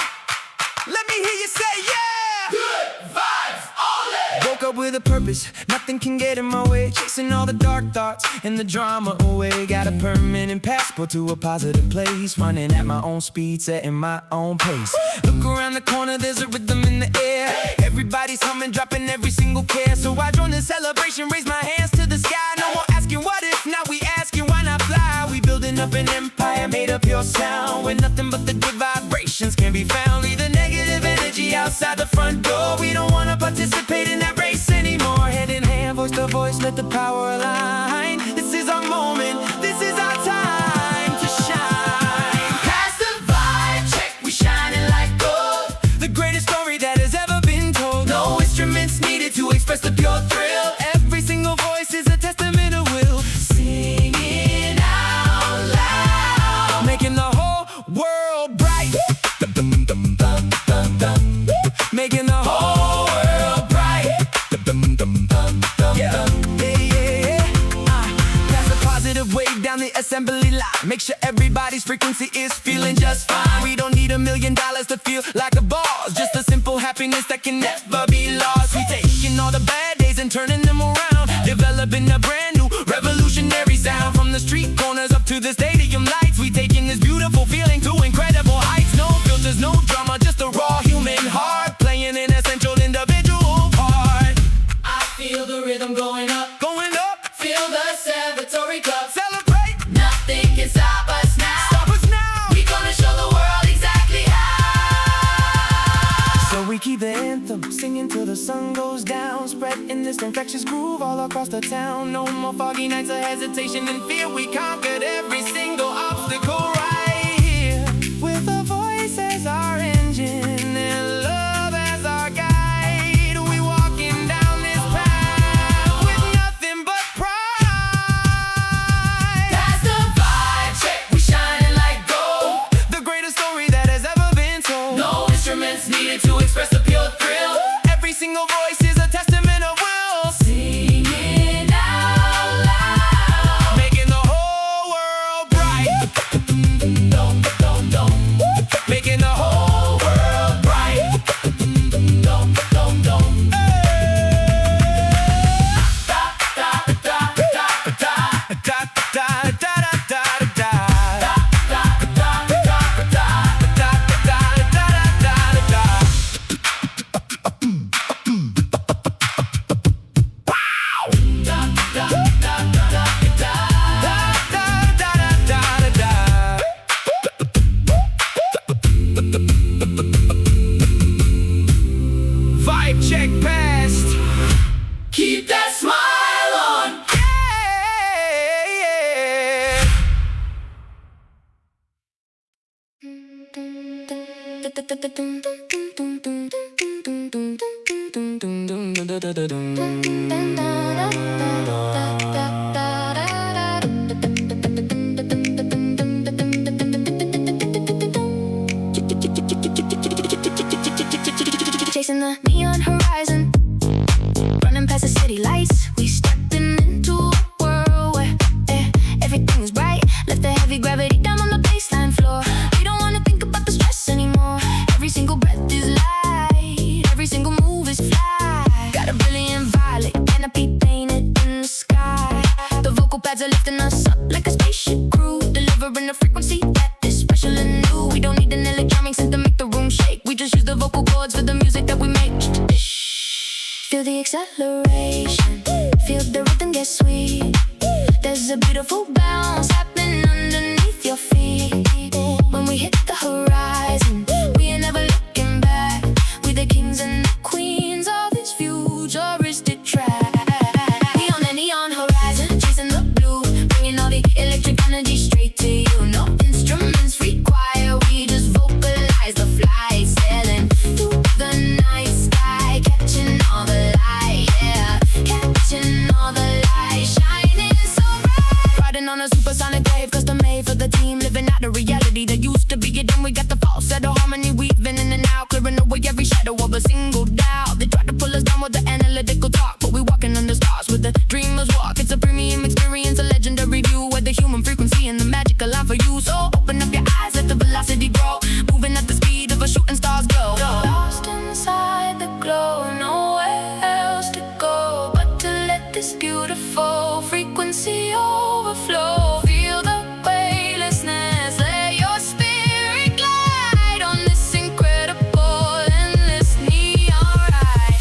A: let me hear you say yeah. Good vibes only. Woke up with a purpose, nothing can get in my way. Chasing all the dark thoughts and the drama away. Got a permanent passport to a positive place. Running at my own speed, setting my own pace. Look around the corner, there's a rhythm in the air. Everybody's humming, dropping every single care. So I join the celebration, raise my hands to the sky. No more asking what if, now we asking why not fly. We building up an empire made of pure sound, where nothing but the good vibrations can be found. Leave the negative energy outside the front door. We don't wanna participate in that race anymore. Hand in hand, voice to voice, let the power align. This is our moment, this is our time to shine. Pass the vibe check, we shining like gold. The greatest story that has ever been told. No instruments needed to express the pure thrill. Every single voice is a testament of will. Singing out loud, making the whole world bright. Making the whole world bright. Yeah. Pass a positive wave down the assembly line. Make sure everybody's frequency is feeling just fine. We don't need $1 million to feel like a boss. Just a simple happiness that can never be lost. We taking all the bad days and turning them around, developing a brand new revolutionary sound. From the street corners up to the stadium lights, we taking this beautiful feeling to incredible heights. No filters, no drama, just a raw human heart, playing an essential individual part. I feel the rhythm going up, going up. Feel the celebratory club, celebrate. Nothing can stop us now, stop us now. We gonna show the world exactly how. So we keep the anthem singing till the sun goes down, spreading this infectious groove all across the town. No more foggy nights of hesitation and fear. We conquered every single obstacle right here, with a voice as our engine and love as our guide. We walking down this path with nothing but pride. Pass the vibe check, we shining like gold. The greatest story that has ever been told. No instruments needed to express the pure thrill. Every single voice is a testament of will. Singing out loud, making the whole world bright.
B: Chasing the neon horizon, running past the city lights. We stepping into a world where everything is bright. Left the heavy gravity down on the baseline floor. We don't wanna think about the stress anymore. Every single breath is light, every single move is fly. Got a brilliant violet canopy painted in the sky. The vocal pads are lifting us up like a spaceship crew, delivering a frequency that is special and new. We don't need an electronic synth to make the room shake. We just use the vocal cords for the music that we make. Feel the acceleration, feel the rhythm get sweet. There's a beautiful bounce happening underneath your feet. When we hit the horizon, we ain't never looking back. We the kings and the queens of this futuristic track. We on the neon horizon, chasing the blue, bringing all the electric energy straight to you. No instruments required, we just vocalize the flight, sailing through the night sky, catching all the light, yeah, catching all the light, shining so bright. Riding on a supersonic wave, custom made for the team, living out a reality that used to be hidden. We got the falsetto harmony weaving in and out, clearing away every shadow of a single doubt. They tried to pull us down with the analytical talk, but we walking on the stars with the dreamers walk. It's a premium experience, a legendary view with the human frequency and the magical line for you. So open up your eyes, let the velocity grow, moving at the speed of a shooting star's glow. Lost inside the glow, nowhere else to go but to let this beautiful frequency overflow. Feel the weightlessness, let your spirit glide on this incredible, endless neon ride.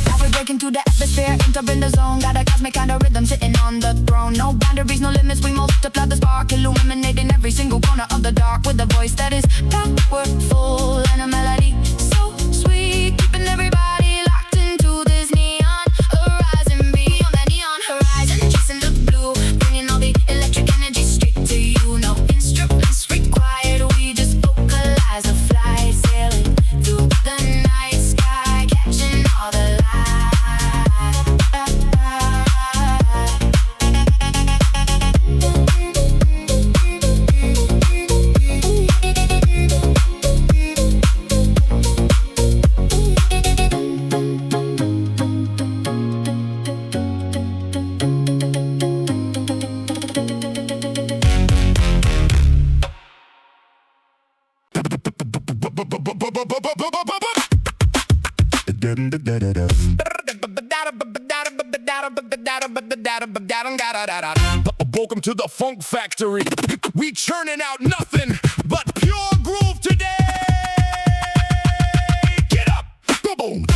B: Now we're breaking through the atmosphere, entering the zone. Got a cosmic kind of rhythm sitting on the throne. No boundaries, no limits, we multiply the spark, illuminating every single corner of the dark with a voice that is powerful and a melody so sweet, keeping everybody locked into this neon horizon. Beyond the neon horizon, chasing the blue, bringing all the electric energy straight to you. No instruments required, we just vocalize a flight, sailing through the night sky, catching all the light.
C: Welcome to the Funk Factory. We churning out nothing but pure groove today. Get up, boom.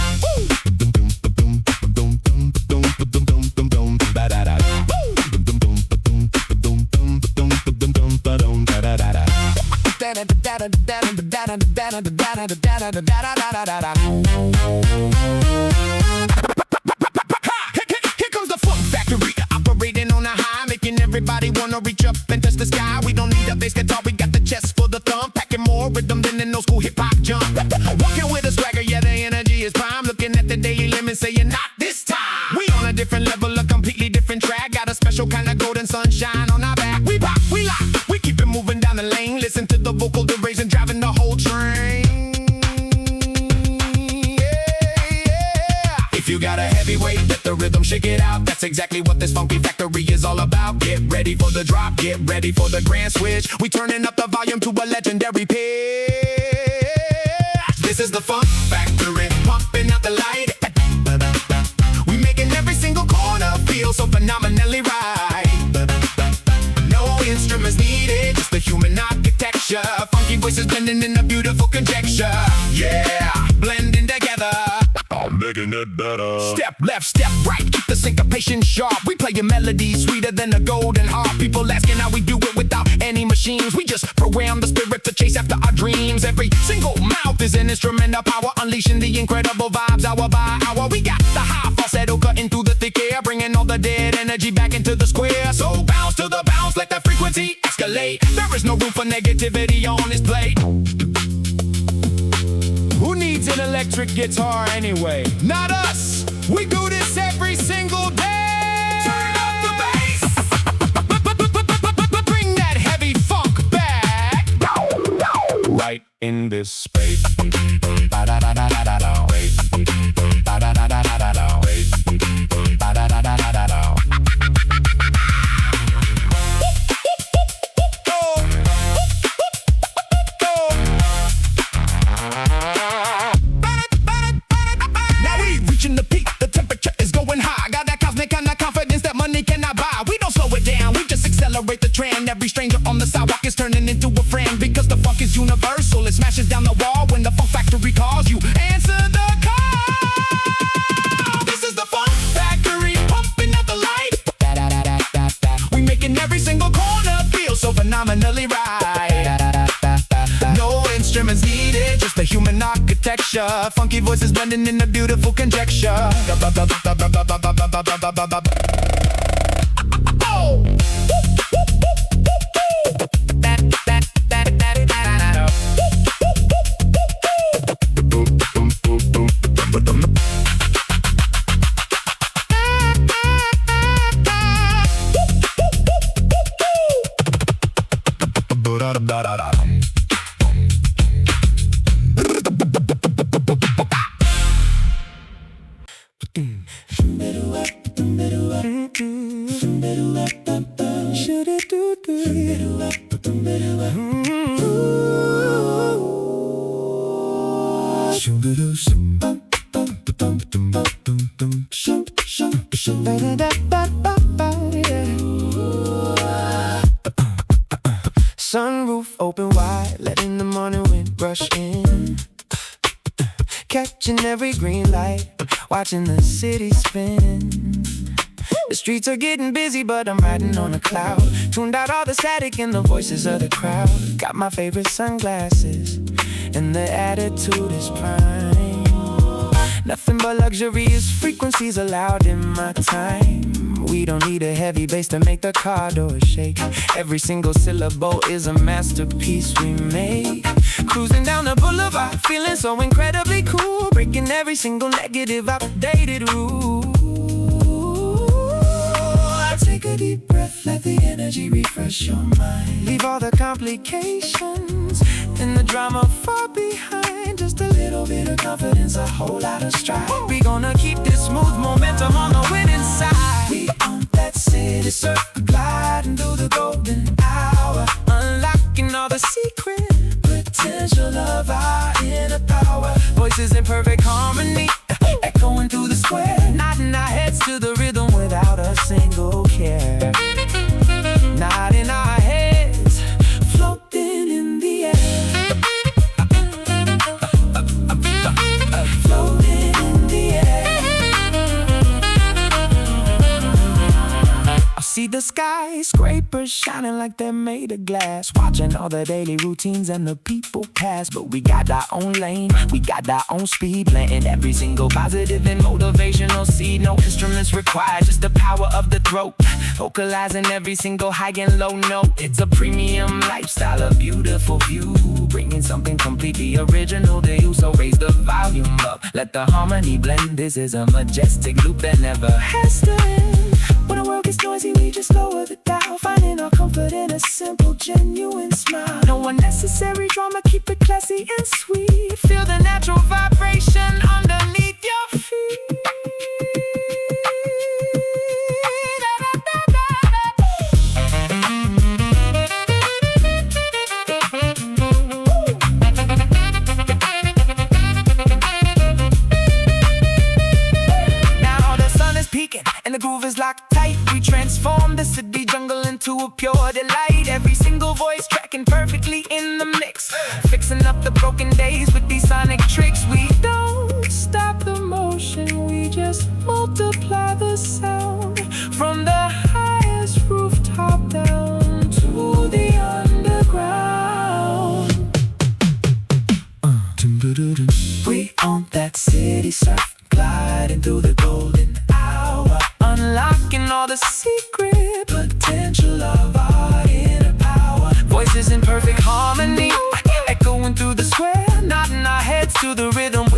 C: Here comes the Funk Factory, operating on a high, making everybody wanna reach up and touch the sky. We don't need a bass guitar, we got the chest for the thumb, packing more rhythm than an old school hip hop jump. Walking with a swagger, yeah, the energy is prime. Looking at the daily limit, saying not this time. We on a different level, a completely different track. Got a special kind of golden sunshine on our back. We pop, we lock, we keep it moving down the lane. Listen to the vocal duration, driving the whole train. If you got a heavyweight, let the rhythm shake it out. That's exactly what this funky factory is all about. Get ready for the drop, get ready for the grand switch. We turning up the volume to a legendary pitch. This is the Funk Factory, pumping out the light. We making every single corner feel so phenomenally right. No instruments needed, just the human architecture. Funky voices blending in a beautiful conjecture. Yeah, blending together, I'm making it better. Step left, step right, keep the syncopation sharp. We play your melodies sweeter than a golden harp. People asking how we do it without any machines. We just program the spirit to chase after our dreams. Every single mouth is an instrument of power, unleashing the incredible vibes hour by hour. We got the high falsetto cutting through the thick air, bringing all the dead energy energy back into the square. So bounce to the bounce, let that frequency escalate. There is no room for negativity on this plate. Who needs an electric guitar anyway? Not us! We do this every single day! Turn up the bass! Bring that heavy funk back! Right in this space. Ba-da-da-da-da-da-da. Ba-da-da-da-da-da-da. Ba-da-da-da-da-da-da. Accelerate the trend. Every stranger on the sidewalk is turning into a friend because the funk is universal. It smashes down the wall when the funk factory calls you. Answer the call. This is the funk factory pumping out the light. We making every single corner feel so phenomenally right. No instruments needed, just the human architecture. Funky voices blending in a beautiful conjecture. Oh! Sunroof open wide, letting the morning wind rush in. Catching every green light, watching the city spin. The streets are getting busy, but I'm riding on a cloud. Tuned out all the static and the voices of the crowd. Got my favorite sunglasses, and the attitude is prime. Nothing but luxurious frequencies allowed in my time. We don't need a heavy bass to make the car doors shake. Every single syllable is a masterpiece we make. Cruising down the boulevard, feeling so incredibly cool. Breaking every single negative, outdated rule. Take a deep breath, let the energy refresh your mind. Leave all the complications and the drama far behind. Just a little bit of confidence, a whole lot of stride. We gonna keep this smooth momentum on the winning side. We on that city circle, gliding through the golden hour. Unlocking all the secret potential of our inner power. Voices in perfect harmony, echoing through the square. Nodding our heads to the rhythm without a single care. Nodding our heads, floating in the air. Floating in the air. I see the skyscrapers shining like they're made of glass. Watching all the daily routines and the people pass. But we got our own lane, we got our own speed. Planting every single positive and motivational seed. No instruments required, just the power of the throat. Vocalizing every single high and low note. It's a premium lifestyle, a beautiful view. Bringing something completely original to you. So raise the volume up, let the harmony blend. This is a majestic loop that never has to end. When the world gets noisy, we just lower the dial. Finding our comfort in a simple, genuine smile. No unnecessary drama, keep it classy and sweet. Feel the natural vibration underneath your feet. Now the sun is peaking and the groove is locked tight. We transform the city jungle into a pure delight. Every single voice tracking perfectly in the mix. Fixing up the broken days with these sonic tricks. We don't stop the motion, we just multiply the sound. From the highest rooftop down to the underground. We own that city surf, gliding through the golden hour. Unlocking all the secret potential of our inner power. Voices in perfect harmony, echoing through the square, nodding our heads to the rhythm.